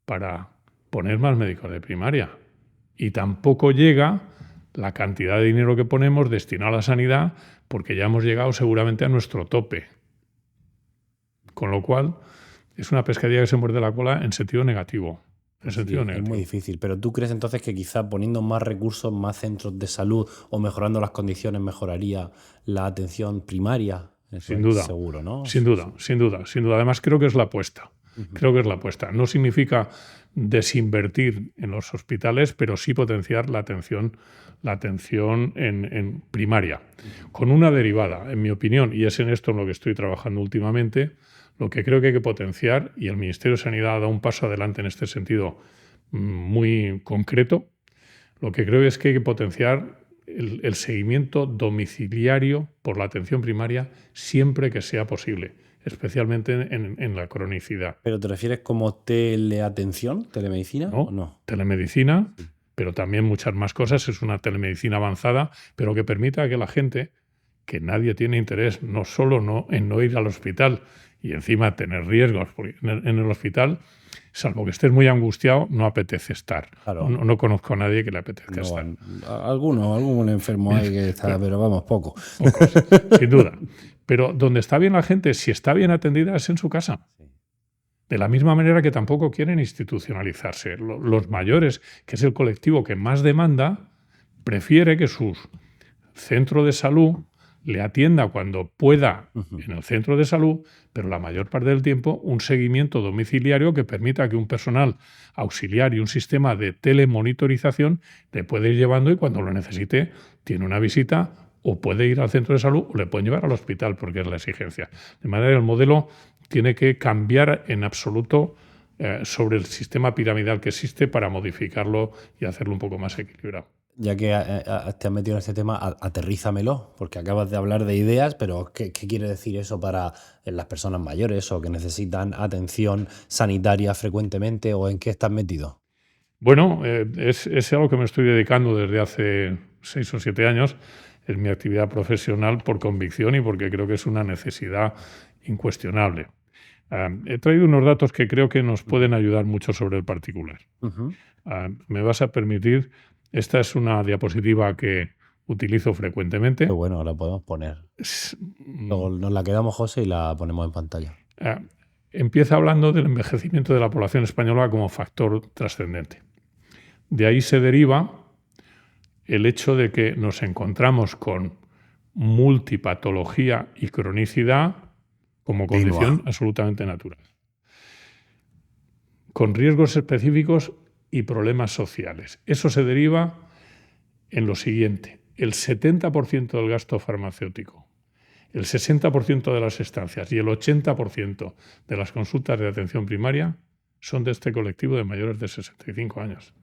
para poner más médicos de primaria. Y tampoco llega la cantidad de dinero que ponemos destinado a la sanidad, porque ya hemos llegado seguramente a nuestro tope. Con lo cual, es una pescadilla que se muerde la cola en sentido negativo. Es muy difícil, pero ¿tú crees entonces que quizá poniendo más recursos, más centros de salud o mejorando las condiciones mejoraría la atención primaria? Eso sin duda. Seguro, ¿no? Sin duda. Además, creo que es la apuesta. No significa desinvertir en los hospitales, pero sí potenciar la atención en primaria. Con una derivada, en mi opinión, y es en esto en lo que estoy trabajando últimamente, lo que creo que hay que potenciar, y el Ministerio de Sanidad ha dado un paso adelante en este sentido muy concreto, lo que creo es que hay que potenciar el seguimiento domiciliario por la atención primaria siempre que sea posible, especialmente en la cronicidad. ¿Pero te refieres como teleatención, telemedicina? ¿No? ¿O no? Telemedicina, pero también muchas más cosas. Es una telemedicina avanzada, pero que permita que la gente, que nadie tiene interés no solo en no ir al hospital y encima tener riesgos, porque en el hospital, salvo que estés muy angustiado, no apetece estar. Claro. No conozco a nadie que le apetezca estar. Algún enfermo hay que está, pero vamos, pocos, sin duda. Pero donde está bien la gente, si está bien atendida, es en su casa. De la misma manera que tampoco quieren institucionalizarse. Los mayores, que es el colectivo que más demanda, prefiere que su centro de salud le atienda cuando pueda en el centro de salud, pero la mayor parte del tiempo un seguimiento domiciliario que permita que un personal auxiliar y un sistema de telemonitorización le puede ir llevando y cuando lo necesite tiene una visita o puede ir al centro de salud o le pueden llevar al hospital porque es la exigencia. De manera que el modelo tiene que cambiar en absoluto sobre el sistema piramidal que existe para modificarlo y hacerlo un poco más equilibrado. Ya que te has metido en este tema, aterrízamelo, porque acabas de hablar de ideas, pero ¿qué quiere decir eso para las personas mayores o que necesitan atención sanitaria frecuentemente o en qué estás metido? Bueno, es algo que me estoy dedicando desde hace 6 o 7 años. Es mi actividad profesional por convicción y porque creo que es una necesidad incuestionable. He traído unos datos que creo que nos pueden ayudar mucho sobre el particular. Me vas a permitir, esta es una diapositiva que utilizo frecuentemente. Qué bueno, la podemos poner. Luego nos la quedamos, José, y la ponemos en pantalla. Empieza hablando del envejecimiento de la población española como factor trascendente. De ahí se deriva el hecho de que nos encontramos con multipatología y cronicidad como condición absolutamente natural, con riesgos específicos y problemas sociales. Eso se deriva en lo siguiente: el 70% del gasto farmacéutico, el 60% de las estancias y el 80% de las consultas de atención primaria son de este colectivo de mayores de 65 años.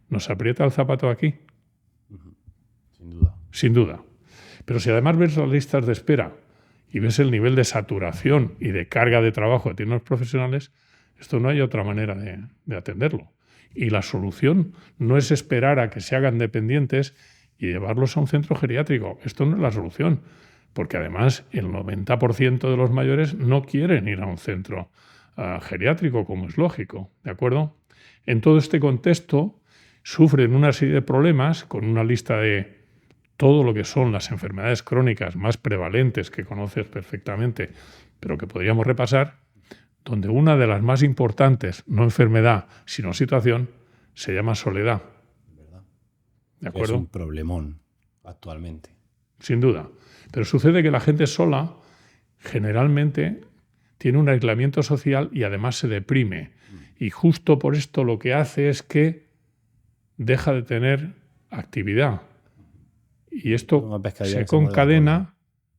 ¿Nos aprieta el zapato aquí? Sin duda. Sin duda. Pero si además ves las listas de espera y ves el nivel de saturación y de carga de trabajo que tienen los profesionales, esto no hay otra manera de atenderlo. Y la solución no es esperar a que se hagan dependientes y llevarlos a un centro geriátrico. Esto no es la solución, porque además el 90% de los mayores no quieren ir a un centro geriátrico, como es lógico, ¿de acuerdo? En todo este contexto sufren una serie de problemas con una lista de todo lo que son las enfermedades crónicas más prevalentes que conoces perfectamente, pero que podríamos repasar, donde una de las más importantes, no enfermedad, sino situación, se llama soledad. ¿De acuerdo? Es un problemón actualmente. Sin duda. Pero sucede que la gente sola generalmente tiene un aislamiento social y además se deprime. Y justo por esto lo que hace es que deja de tener actividad. Y esto Una pescadilla se que se muerde la concadena,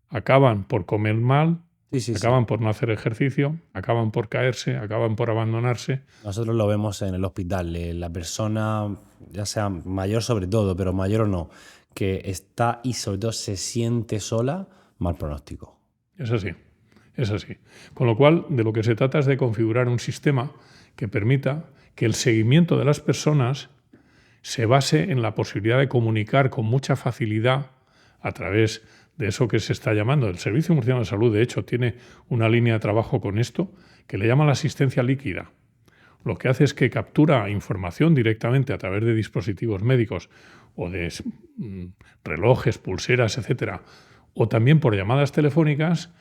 acaban por comer mal, Sí, sí, sí. acaban por no hacer ejercicio, acaban por caerse, acaban por abandonarse. Nosotros lo vemos en el hospital. La persona, ya sea mayor sobre todo, pero mayor o no, que está y sobre todo se siente sola, mal pronóstico. Es así, es así. Con lo cual, de lo que se trata es de configurar un sistema que permita que el seguimiento de las personas se base en la posibilidad de comunicar con mucha facilidad a través de eso que se está llamando. El Servicio Murciano de Salud, de hecho, tiene una línea de trabajo con esto que le llama la asistencia líquida. Lo que hace es que captura información directamente a través de dispositivos médicos o de relojes, pulseras, etcétera, o también por llamadas telefónicas,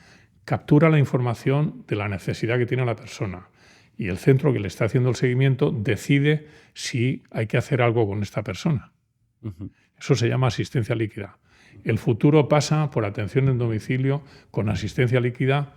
captura la información de la necesidad que tiene la persona. Y el centro que le está haciendo el seguimiento decide si hay que hacer algo con esta persona. Eso se llama asistencia líquida. El futuro pasa por atención en domicilio con asistencia líquida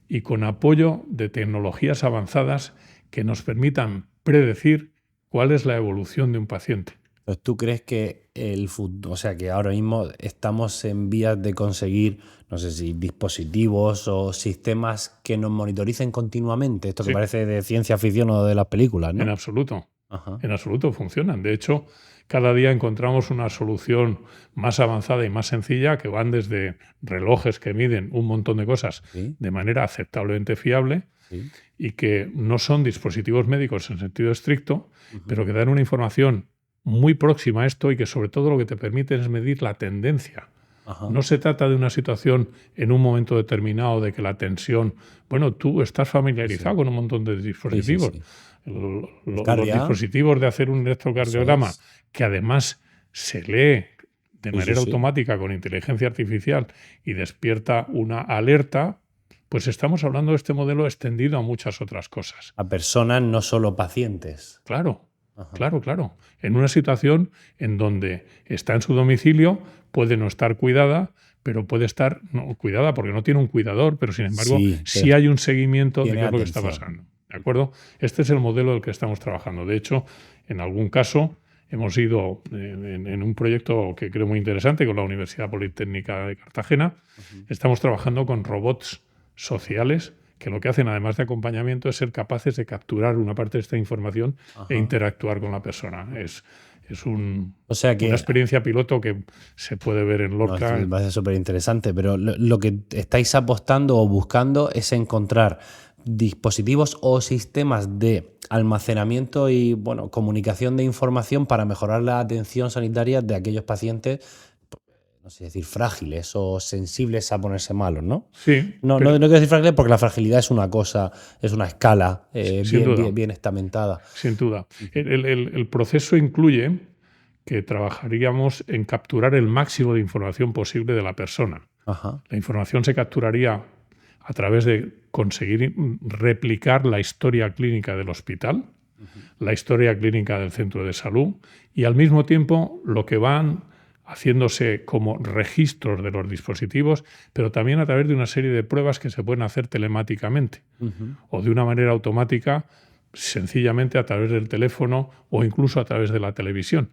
y con apoyo de tecnologías avanzadas que nos permitan predecir cuál es la evolución de un paciente. Entonces, ¿tú crees que el futuro, o sea, que ahora mismo estamos en vías de conseguir, no sé si dispositivos o sistemas que nos monitoricen continuamente? Esto que Sí. parece de ciencia ficción o de las películas, ¿no? En absoluto. Ajá. En absoluto funcionan. De hecho, cada día encontramos una solución más avanzada y más sencilla que van desde relojes que miden un montón de cosas Sí, de manera aceptablemente fiable sí. y que no son dispositivos médicos en sentido estricto, pero que dan una información muy próxima a esto y que sobre todo lo que te permiten es medir la tendencia. Ajá. No se trata de una situación en un momento determinado de que la tensión... Bueno, tú estás familiarizado con un montón de dispositivos. Sí, sí, Los Cardia. dispositivos de hacer un electrocardiograma, Eso es. que además se lee de Sí, manera sí, sí. automática con inteligencia artificial y despierta una alerta, pues estamos hablando de este modelo extendido a muchas otras cosas. A personas, no solo pacientes. Claro, Ajá. claro. En una situación en donde está en su domicilio, puede no estar cuidada, pero puede estar cuidada porque no tiene un cuidador, pero sin embargo sí hay un seguimiento de qué es lo que está pasando. ¿De acuerdo? Este es el modelo del que estamos trabajando. De hecho, en algún caso hemos ido en un proyecto que creo muy interesante con la Universidad Politécnica de Cartagena. Estamos trabajando con robots sociales que lo que hacen, además de acompañamiento, es ser capaces de capturar una parte de esta información e interactuar con la persona. Es una experiencia piloto que se puede ver en Lorca. Me parece súper interesante, pero lo que estáis apostando o buscando es encontrar dispositivos o sistemas de almacenamiento y comunicación de información para mejorar la atención sanitaria de aquellos pacientes, no sé decir frágiles o sensibles a ponerse malos, ¿no? Sí. No quiero decir frágiles porque la fragilidad es una cosa, es una escala bien estamentada. Sin duda. El proceso incluye que trabajaríamos en capturar el máximo de información posible de la persona. Ajá. La información se capturaría a través de conseguir replicar la historia clínica del hospital, la historia clínica del centro de salud y al mismo tiempo lo que van haciéndose como registros de los dispositivos, pero también a través de una serie de pruebas que se pueden hacer telemáticamente o de una manera automática, sencillamente a través del teléfono o incluso a través de la televisión.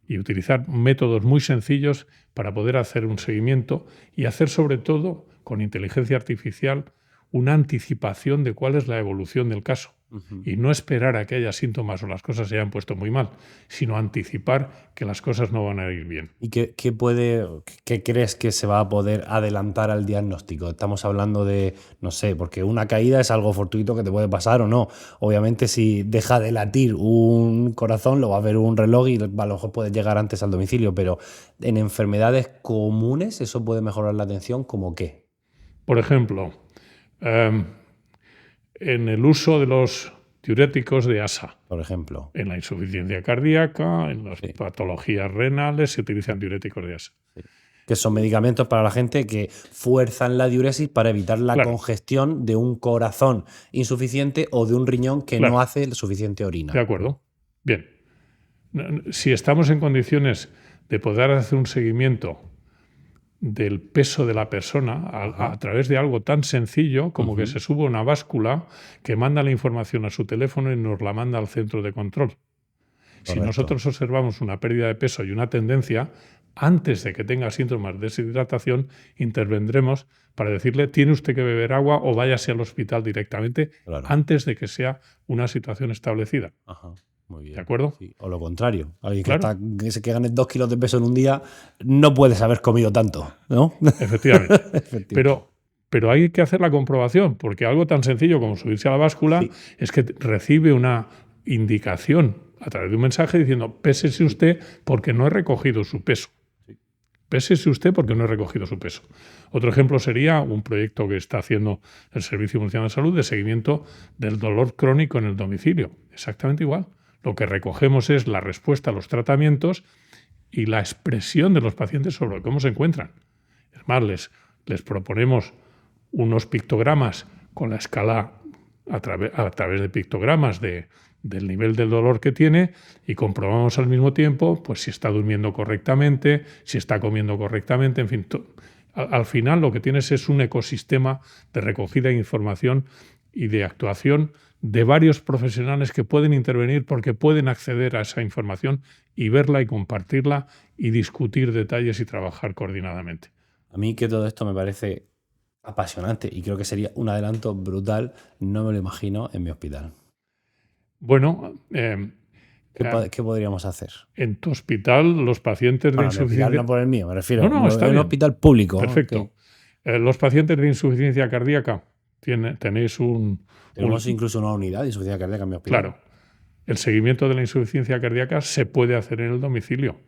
Y utilizar métodos muy sencillos para poder hacer un seguimiento y hacer sobre todo con inteligencia artificial una anticipación de cuál es la evolución del caso. Y no esperar a que haya síntomas o las cosas se hayan puesto muy mal, sino anticipar que las cosas no van a ir bien. ¿Y qué crees que se va a poder adelantar al diagnóstico? Estamos hablando de, no sé, porque una caída es algo fortuito que te puede pasar o no. Obviamente, si deja de latir un corazón, lo va a ver un reloj y a lo mejor puede llegar antes al domicilio, pero en enfermedades comunes, ¿eso puede mejorar la atención? ¿Cómo qué? Por ejemplo, en el uso de los diuréticos de ASA. Por ejemplo. En la insuficiencia cardíaca, en las patologías renales se utilizan diuréticos de ASA. Sí. Que son medicamentos para la gente que fuerzan la diuresis para evitar la congestión de un corazón insuficiente o de un riñón que no hace suficiente orina. De acuerdo. Bien. Si estamos en condiciones de poder hacer un seguimiento del peso de la persona a través de algo tan sencillo como que se sube una báscula que manda la información a su teléfono y nos la manda al centro de control. Correcto. Si nosotros observamos una pérdida de peso y una tendencia, antes de que tenga síntomas de deshidratación, intervendremos para decirle, tiene usted que beber agua o váyase al hospital directamente, Claro. antes de que sea una situación establecida. Ajá. Muy bien. ¿De acuerdo? Sí. O lo contrario. Alguien Claro. que gane 2 kilos de peso en un día no puedes haber comido tanto, ¿no? Efectivamente. Efectivamente. Pero hay que hacer la comprobación, porque algo tan sencillo como subirse a la báscula Sí. es que recibe una indicación a través de un mensaje diciendo, pésese usted porque no he recogido su peso. Pésese usted porque no he recogido su peso. Otro ejemplo sería un proyecto que está haciendo el Servicio Murciano de Salud de seguimiento del dolor crónico en el domicilio. Exactamente igual. Lo que recogemos es la respuesta a los tratamientos y la expresión de los pacientes sobre cómo se encuentran. Es más, les proponemos unos pictogramas con la escala a través de pictogramas del nivel del dolor que tiene y comprobamos al mismo tiempo pues, si está durmiendo correctamente, si está comiendo correctamente, en fin. Al final lo que tienes es un ecosistema de recogida de información y de actuación de varios profesionales que pueden intervenir porque pueden acceder a esa información y verla y compartirla y discutir detalles y trabajar coordinadamente. A mí que todo esto me parece apasionante y creo que sería un adelanto brutal, no me lo imagino en mi hospital. Bueno, ¿Qué podríamos hacer? en tu hospital los pacientes de Bueno, mi hospital insuficiencia... no por el mío, me refiero. No, está en un bien. hospital público. Perfecto. Los pacientes de insuficiencia cardíaca tenéis Tenemos incluso una unidad de insuficiencia cardíaca en mi hospital. Claro. El seguimiento de la insuficiencia cardíaca se puede hacer en el domicilio,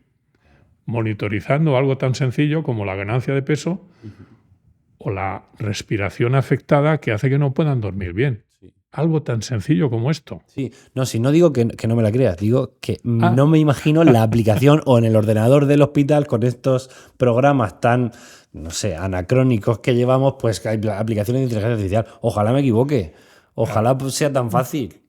monitorizando algo tan sencillo como la ganancia de peso o la respiración afectada que hace que no puedan dormir bien. Sí. Algo tan sencillo como esto. Sí, no, si no digo que no me la creas, digo que no me imagino la aplicación o en el ordenador del hospital con estos programas tan, no sé, anacrónicos que llevamos, pues que hay aplicaciones de inteligencia artificial. Ojalá me equivoque, ojalá sea tan fácil.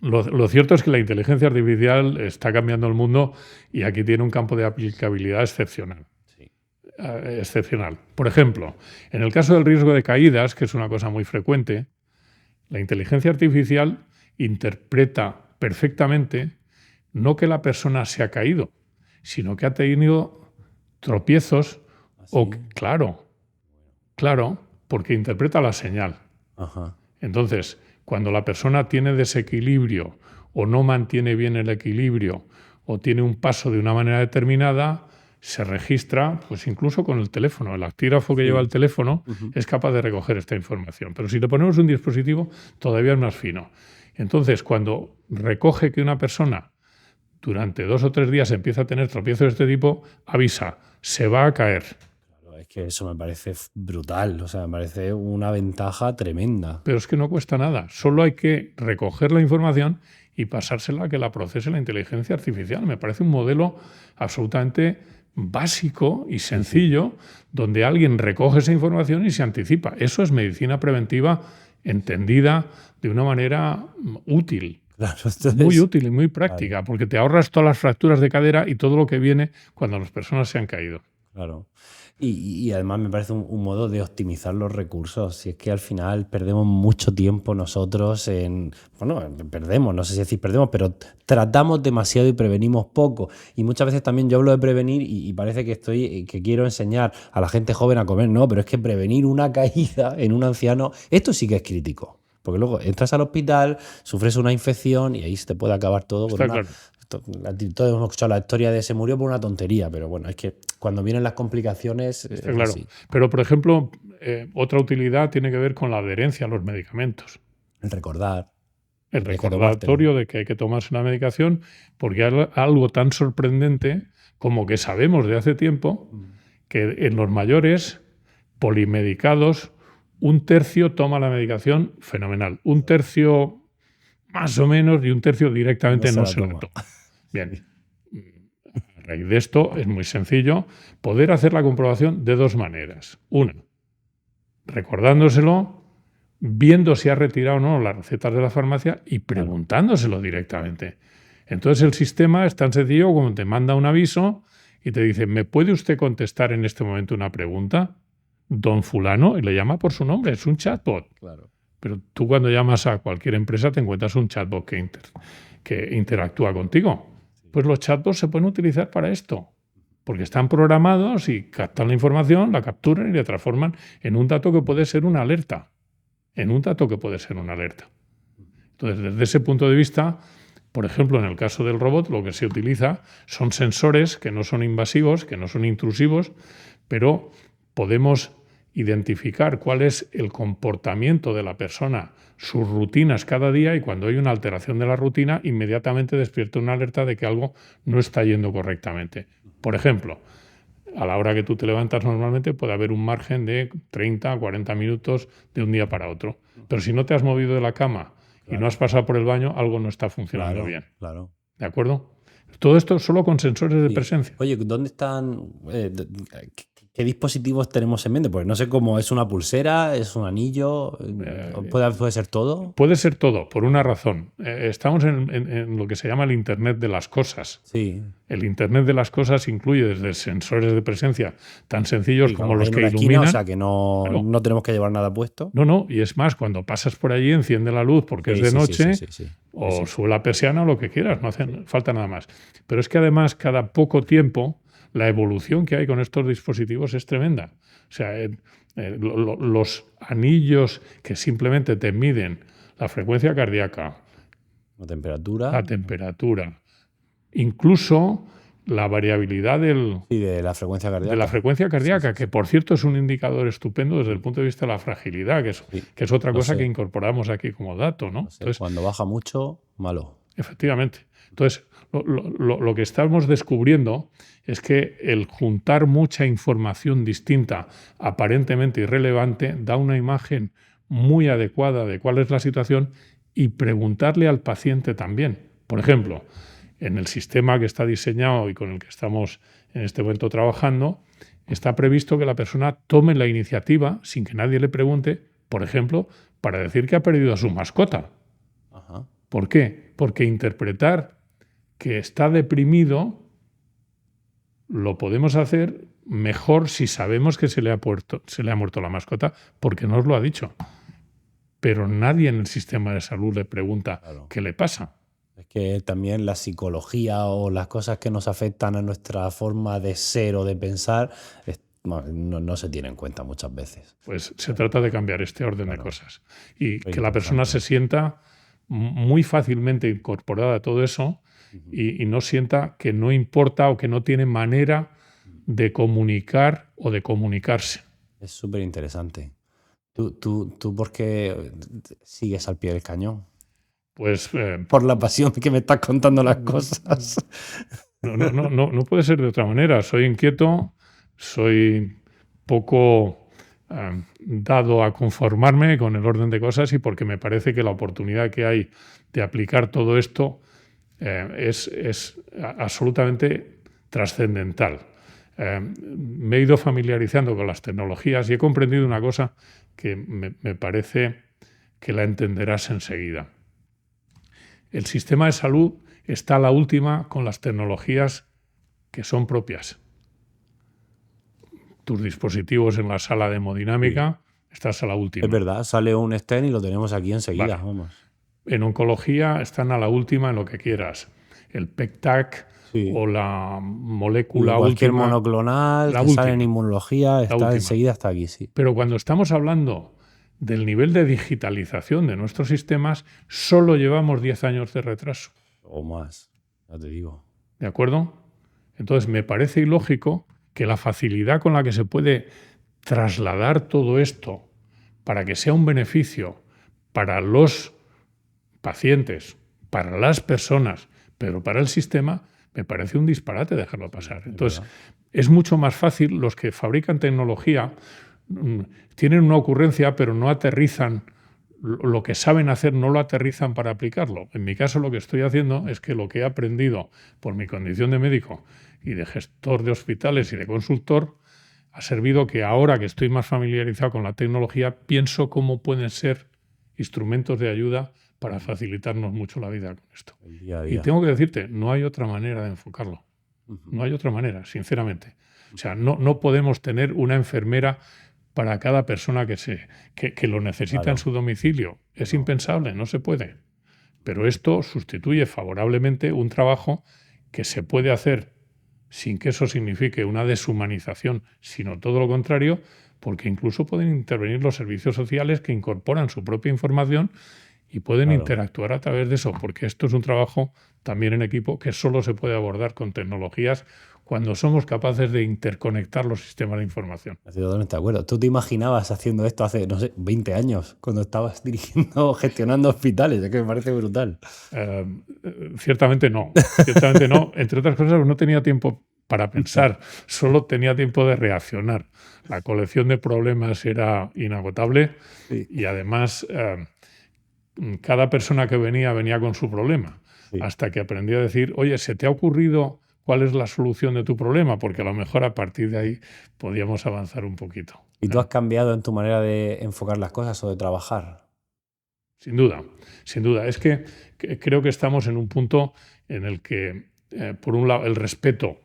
Lo cierto es que la inteligencia artificial está cambiando el mundo y aquí tiene un campo de aplicabilidad excepcional. Sí. Excepcional. Por ejemplo, en el caso del riesgo de caídas, que es una cosa muy frecuente, la inteligencia artificial interpreta perfectamente no que la persona se ha caído, sino que ha tenido tropiezos o, claro, porque interpreta la señal. Ajá. Entonces, cuando la persona tiene desequilibrio o no mantiene bien el equilibrio o tiene un paso de una manera determinada, se registra, pues incluso con el teléfono. El actígrafo que lleva el teléfono es capaz de recoger esta información. Pero si le ponemos un dispositivo, todavía es más fino. Entonces, cuando recoge que una persona durante 2 o 3 días empieza a tener tropiezos de este tipo, avisa, se va a caer. Es que eso me parece brutal, o sea, me parece una ventaja tremenda. Pero es que no cuesta nada, solo hay que recoger la información y pasársela a que la procese la inteligencia artificial. Me parece un modelo absolutamente básico y sencillo, donde alguien recoge esa información y se anticipa. Eso es medicina preventiva entendida de una manera útil. Claro, muy útil y muy práctica, porque te ahorras todas las fracturas de cadera y todo lo que viene cuando las personas se han caído. Claro. Y además me parece un modo de optimizar los recursos. Si es que al final perdemos mucho tiempo nosotros perdemos, no sé si decir perdemos, pero tratamos demasiado y prevenimos poco. Y muchas veces también yo hablo de prevenir y parece que quiero enseñar a la gente joven a comer. No, pero es que prevenir una caída en un anciano, esto sí que es crítico. Porque luego entras al hospital, sufres una infección y ahí se te puede acabar todo con una... Claro. Todos hemos escuchado la historia de se murió por una tontería, pero bueno, es que cuando vienen las complicaciones... Está claro. Así. Pero, por ejemplo, otra utilidad tiene que ver con la adherencia a los medicamentos. El recordar. El recordatorio de que hay que tomarse una medicación, porque hay algo tan sorprendente como que sabemos de hace tiempo que en los mayores polimedicados 1/3 toma la medicación fenomenal, 1/3 más o menos y 1/3 directamente no se la toma. Bien, a raíz de esto es muy sencillo poder hacer la comprobación de 2 maneras. Una, recordándoselo, viendo si ha retirado o no las recetas de la farmacia y preguntándoselo directamente. Entonces el sistema es tan sencillo como te manda un aviso y te dice, ¿me puede usted contestar en este momento una pregunta? Don fulano, y le llama por su nombre, es un chatbot. Claro. Pero tú cuando llamas a cualquier empresa te encuentras un chatbot que interactúa contigo. Pues los chatbots se pueden utilizar para esto. porque están programados y captan la información, la capturan y la transforman en un dato que puede ser una alerta. Entonces, desde ese punto de vista, por ejemplo, en el caso del robot, lo que se utiliza son sensores que no son invasivos, que no son intrusivos, pero podemos identificar cuál es el comportamiento de la persona, sus rutinas cada día, y cuando hay una alteración de la rutina, inmediatamente despierta una alerta de que algo no está yendo correctamente. Por ejemplo, a la hora que tú te levantas normalmente puede haber un margen de 30 a 40 minutos de un día para otro. Pero si no te has movido de la cama y no has pasado por el baño, algo no está funcionando bien. Claro. ¿De acuerdo? Todo esto solo con sensores de presencia. Oye, ¿dónde están? ¿Qué dispositivos tenemos en mente? Pues no sé cómo es una pulsera, es un anillo, ¿puede ser todo? Puede ser todo, por una razón. Estamos en lo que se llama el Internet de las cosas. Sí. El Internet de las cosas incluye desde sensores de presencia tan sencillos como los que iluminan. Esquina, o sea que no tenemos que llevar nada puesto. No, y es más, cuando pasas por allí enciende la luz porque es de noche, o sube la persiana o lo que quieras, no hace falta nada más. Pero es que además cada poco tiempo la evolución que hay con estos dispositivos es tremenda. O sea, los anillos que simplemente te miden la frecuencia cardíaca, la temperatura, incluso la variabilidad de la frecuencia cardíaca. De la frecuencia cardíaca, que por cierto es un indicador estupendo desde el punto de vista de la fragilidad, que es otra cosa que incorporamos aquí como dato, ¿no? Entonces, cuando baja mucho, malo. Efectivamente. Entonces, lo que estamos descubriendo es que el juntar mucha información distinta, aparentemente irrelevante, da una imagen muy adecuada de cuál es la situación y preguntarle al paciente también. Por ejemplo, en el sistema que está diseñado y con el que estamos en este momento trabajando, está previsto que la persona tome la iniciativa, sin que nadie le pregunte, por ejemplo, para decir que ha perdido a su mascota. Ajá. ¿Por qué? Porque interpretar que está deprimido lo podemos hacer mejor si sabemos que se le ha muerto la mascota, porque nos lo ha dicho. Pero nadie en el sistema de salud le pregunta qué le pasa. Es que también la psicología o las cosas que nos afectan a nuestra forma de ser o de pensar no se tienen en cuenta muchas veces. Pues se trata de cambiar este orden de cosas y que la persona se sienta muy fácilmente incorporada a todo eso y no sienta que no importa o que no tiene manera de comunicar o de comunicarse. Es súper interesante. ¿Tú por qué sigues al pie del cañón? Pues por la pasión que me estás contando las cosas. No puede ser de otra manera. Soy inquieto, soy poco dado a conformarme con el orden de cosas y porque me parece que la oportunidad que hay de aplicar todo esto es absolutamente trascendental. Me he ido familiarizando con las tecnologías y he comprendido una cosa que me parece que la entenderás enseguida. El sistema de salud está a la última con las tecnologías que son propias. Tus dispositivos en la sala de hemodinámica, estás a la última. Es verdad, sale un stent y lo tenemos aquí enseguida. Vale. Vamos. En oncología están a la última en lo que quieras. El PEC-TAC o la molécula cualquier última. Monoclonal que sale en inmunología está enseguida hasta aquí. Sí. Pero cuando estamos hablando del nivel de digitalización de nuestros sistemas, solo llevamos 10 años de retraso. O más, ya te digo. ¿De acuerdo? Entonces, me parece ilógico que la facilidad con la que se puede trasladar todo esto para que sea un beneficio para los pacientes, para las personas, pero para el sistema, me parece un disparate dejarlo pasar. Entonces, es mucho más fácil, los que fabrican tecnología tienen una ocurrencia, pero no aterrizan lo que saben hacer, no lo aterrizan para aplicarlo. En mi caso, lo que estoy haciendo es que lo que he aprendido por mi condición de médico y de gestor de hospitales y de consultor ha servido que ahora que estoy más familiarizado con la tecnología, pienso cómo pueden ser instrumentos de ayuda para facilitarnos mucho la vida con esto. Día a día. Y tengo que decirte, no hay otra manera de enfocarlo. No hay otra manera, sinceramente. O sea, no podemos tener una enfermera para cada persona que lo necesita en su domicilio. Es impensable, no se puede. Pero esto sustituye favorablemente un trabajo que se puede hacer sin que eso signifique una deshumanización, sino todo lo contrario, porque incluso pueden intervenir los servicios sociales que incorporan su propia información y pueden interactuar a través de eso, porque esto es un trabajo también en equipo que solo se puede abordar con tecnologías cuando somos capaces de interconectar los sistemas de información. Estoy totalmente de acuerdo. ¿Tú te imaginabas haciendo esto hace, no sé, 20 años, cuando estabas gestionando hospitales? Es que me parece brutal. Ciertamente no. Ciertamente no. Entre otras cosas, no tenía tiempo para pensar, solo tenía tiempo de reaccionar. La colección de problemas era inagotable y además cada persona que venía con su problema. Hasta que aprendí a decir, oye, ¿se te ha ocurrido cuál es la solución de tu problema? Porque a lo mejor a partir de ahí podíamos avanzar un poquito. ¿Y tú has cambiado en tu manera de enfocar las cosas o de trabajar? Sin duda, sin duda. Es que creo que estamos en un punto en el que, por un lado, el respeto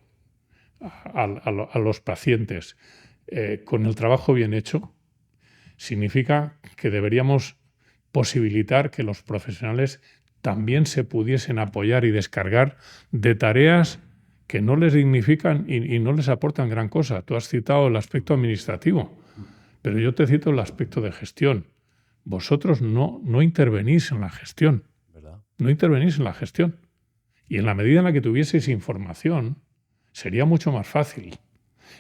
a los pacientes con el trabajo bien hecho significa que deberíamos posibilitar que los profesionales también se pudiesen apoyar y descargar de tareas que no les dignifican y no les aportan gran cosa. Tú has citado el aspecto administrativo, pero yo te cito el aspecto de gestión. Vosotros no intervenís en la gestión. ¿Verdad? No intervenís en la gestión. Y en la medida en la que tuvieseis información, sería mucho más fácil.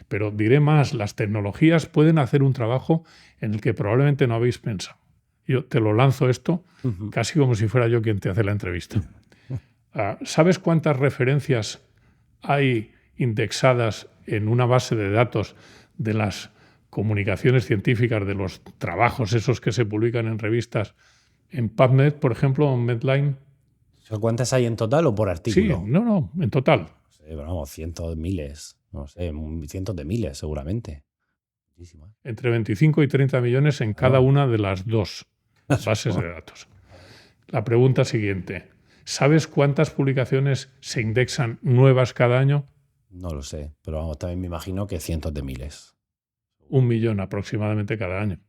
Pero diré más, las tecnologías pueden hacer un trabajo en el que probablemente no habéis pensado. Yo te lo lanzo esto casi como si fuera yo quien te hace la entrevista. ¿Sabes cuántas referencias hay indexadas en una base de datos de las comunicaciones científicas, de los trabajos esos que se publican en revistas, en PubMed, por ejemplo, o en Medline? ¿Cuántas hay en total o por artículo? Sí, no, en total. No sé, pero vamos, cientos de miles, no sé, cientos de miles seguramente. Muchísimas. Entre 25 y 30 millones en cada una de las dos bases de datos. La pregunta siguiente. ¿Sabes cuántas publicaciones se indexan nuevas cada año? No lo sé, pero vamos, también me imagino que cientos de miles. 1 millón aproximadamente cada año.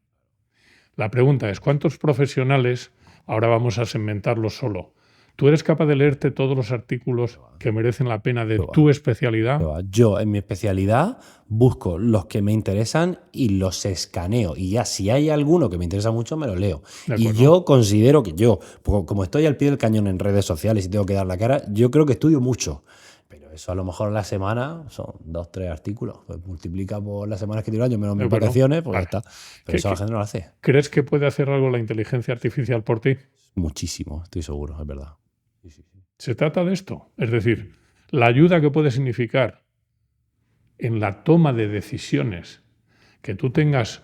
La pregunta es, ¿cuántos profesionales, ahora vamos a segmentarlos solo, tú eres capaz de leerte todos los artículos que merecen la pena de tu especialidad? Yo, en mi especialidad, busco los que me interesan y los escaneo. Y ya, si hay alguno que me interesa mucho, me lo leo. Y yo considero que como estoy al pie del cañón en redes sociales y tengo que dar la cara, yo creo que estudio mucho. Pero eso a lo mejor a la semana son 2, 3 artículos. Pues multiplica por las semanas que tiro el año menos mis vacaciones, pues ya está. Pero eso la gente no lo hace. ¿Crees que puede hacer algo la inteligencia artificial por ti? Muchísimo, estoy seguro, es verdad. Sí. Se trata de esto. Es decir, la ayuda que puede significar en la toma de decisiones que tú tengas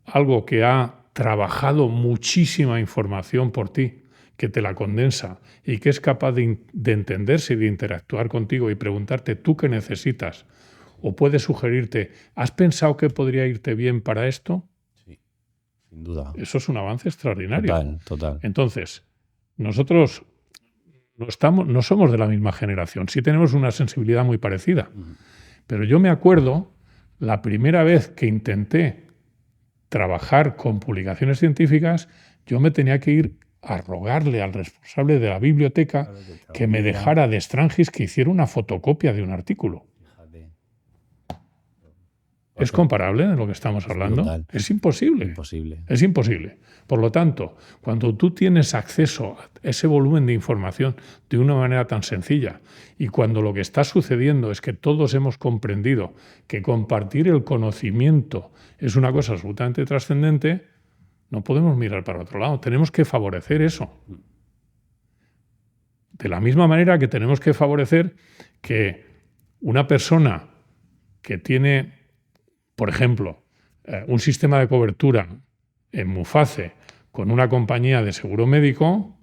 algo que ha trabajado muchísima información por ti, que te la condensa y que es capaz de entenderse y de interactuar contigo y preguntarte tú qué necesitas, o puede sugerirte, ¿has pensado que podría irte bien para esto? Sí, sin duda. Eso es un avance extraordinario. Total. Entonces, nosotros no somos de la misma generación, sí tenemos una sensibilidad muy parecida, pero yo me acuerdo la primera vez que intenté trabajar con publicaciones científicas, yo me tenía que ir a rogarle al responsable de la biblioteca que me dejara de Strangis que hiciera una fotocopia de un artículo. ¿Es comparable de lo que estamos hablando? Brutal. Es imposible. Es imposible. Por lo tanto, cuando tú tienes acceso a ese volumen de información de una manera tan sencilla y cuando lo que está sucediendo es que todos hemos comprendido que compartir el conocimiento es una cosa absolutamente trascendente, no podemos mirar para otro lado. Tenemos que favorecer eso. De la misma manera que tenemos que favorecer que una persona que tiene, por ejemplo, un sistema de cobertura en Muface con una compañía de seguro médico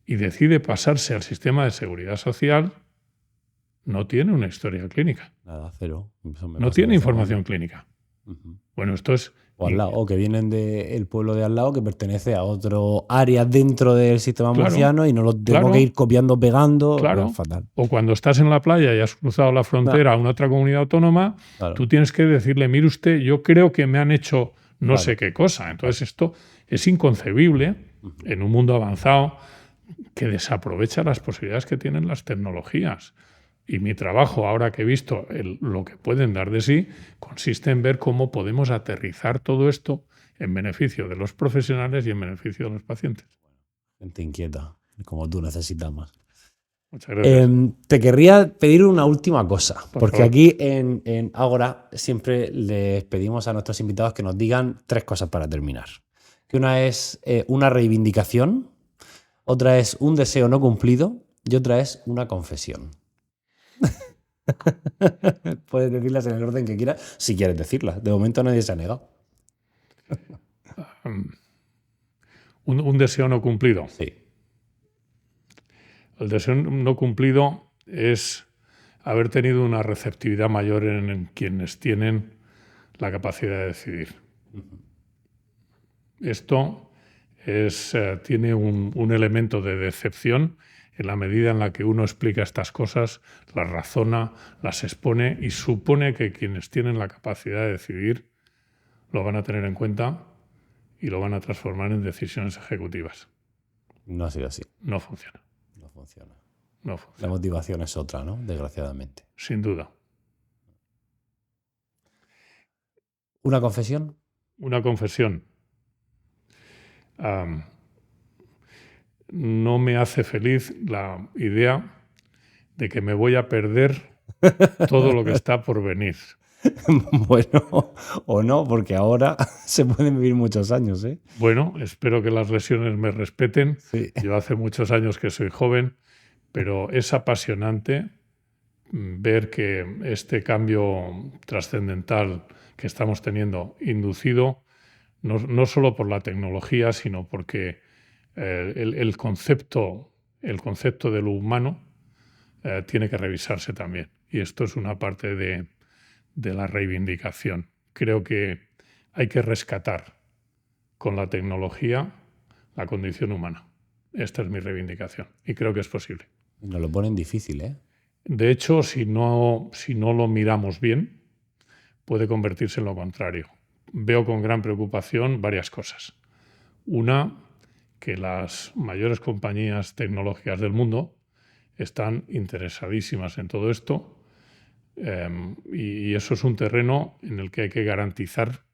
y decide pasarse al sistema de seguridad social, no tiene una historia clínica. Nada, cero. No tiene información clínica. Bueno, esto es... O que vienen del pueblo de al lado que pertenece a otro área dentro del sistema murciano y no lo tengo que ir copiando, pegando. Claro. Fatal. O cuando estás en la playa y has cruzado la frontera a una otra comunidad autónoma, tú tienes que decirle, mire usted, yo creo que me han hecho no sé qué cosa. Entonces esto es inconcebible en un mundo avanzado que desaprovecha las posibilidades que tienen las tecnologías. Y mi trabajo, ahora que he visto lo que pueden dar de sí, consiste en ver cómo podemos aterrizar todo esto en beneficio de los profesionales y en beneficio de los pacientes. Gente inquieta, como tú necesitamos. Muchas gracias. Te querría pedir una última cosa, porque favor. aquí en Ágora siempre les pedimos a nuestros invitados que nos digan 3 cosas para terminar. Que una es una reivindicación, otra es un deseo no cumplido y otra es una confesión. Puedes decirlas en el orden que quieras, si quieres decirlas. De momento nadie se ha negado. Un deseo no cumplido. Sí. El deseo no cumplido es haber tenido una receptividad mayor en quienes tienen la capacidad de decidir. Esto tiene un elemento de decepción en la medida en la que uno explica estas cosas, las razona, las expone y supone que quienes tienen la capacidad de decidir lo van a tener en cuenta y lo van a transformar en decisiones ejecutivas. No ha sido así. No funciona. No funciona. No La funciona. motivación es otra, ¿no? Desgraciadamente. Sin duda. ¿Una confesión? Una confesión. No me hace feliz la idea de que me voy a perder todo lo que está por venir. Bueno, o no, porque ahora se pueden vivir muchos años, ¿eh? Bueno, espero que las lesiones me respeten. Sí. Yo hace muchos años que soy joven, pero es apasionante ver que este cambio trascendental que estamos teniendo, inducido no solo por la tecnología, sino porque el concepto de lo humano tiene que revisarse también. Y esto es una parte de la reivindicación. Creo que hay que rescatar con la tecnología la condición humana. Esta es mi reivindicación y creo que es posible. Nos lo ponen difícil, ¿eh? De hecho, si no lo miramos bien, puede convertirse en lo contrario. Veo con gran preocupación varias cosas. Una, que las mayores compañías tecnológicas del mundo están interesadísimas en todo esto y eso es un terreno en el que hay que garantizar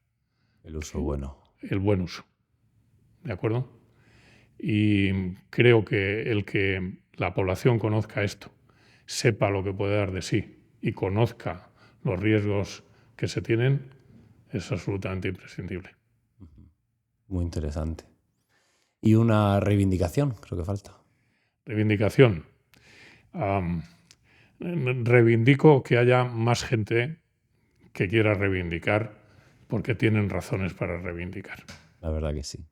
el uso bueno. El buen uso. ¿De acuerdo? Y creo que el que la población conozca esto, sepa lo que puede dar de sí y conozca los riesgos que se tienen, es absolutamente imprescindible. Muy interesante. Y una reivindicación, creo que falta. Reivindicación. Reivindico que haya más gente que quiera reivindicar porque tienen razones para reivindicar. La verdad que sí.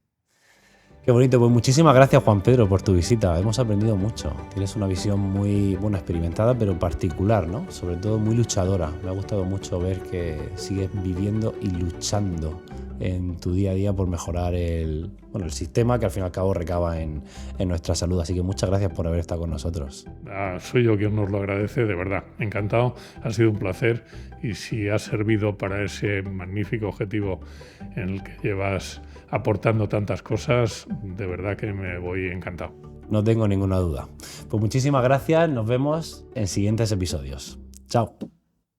Qué bonito. Pues muchísimas gracias, Juan Pedro, por tu visita. Hemos aprendido mucho. Tienes una visión muy, bueno, experimentada, pero particular, ¿no? Sobre todo muy luchadora. Me ha gustado mucho ver que sigues viviendo y luchando en tu día a día por mejorar el sistema que al fin y al cabo recaba en nuestra salud. Así que muchas gracias por haber estado con nosotros. Soy yo quien nos lo agradece, de verdad. Encantado, ha sido un placer y si ha servido para ese magnífico objetivo en el que llevas aportando tantas cosas, de verdad que me voy encantado. No tengo ninguna duda. Pues muchísimas gracias, nos vemos en siguientes episodios. Chao.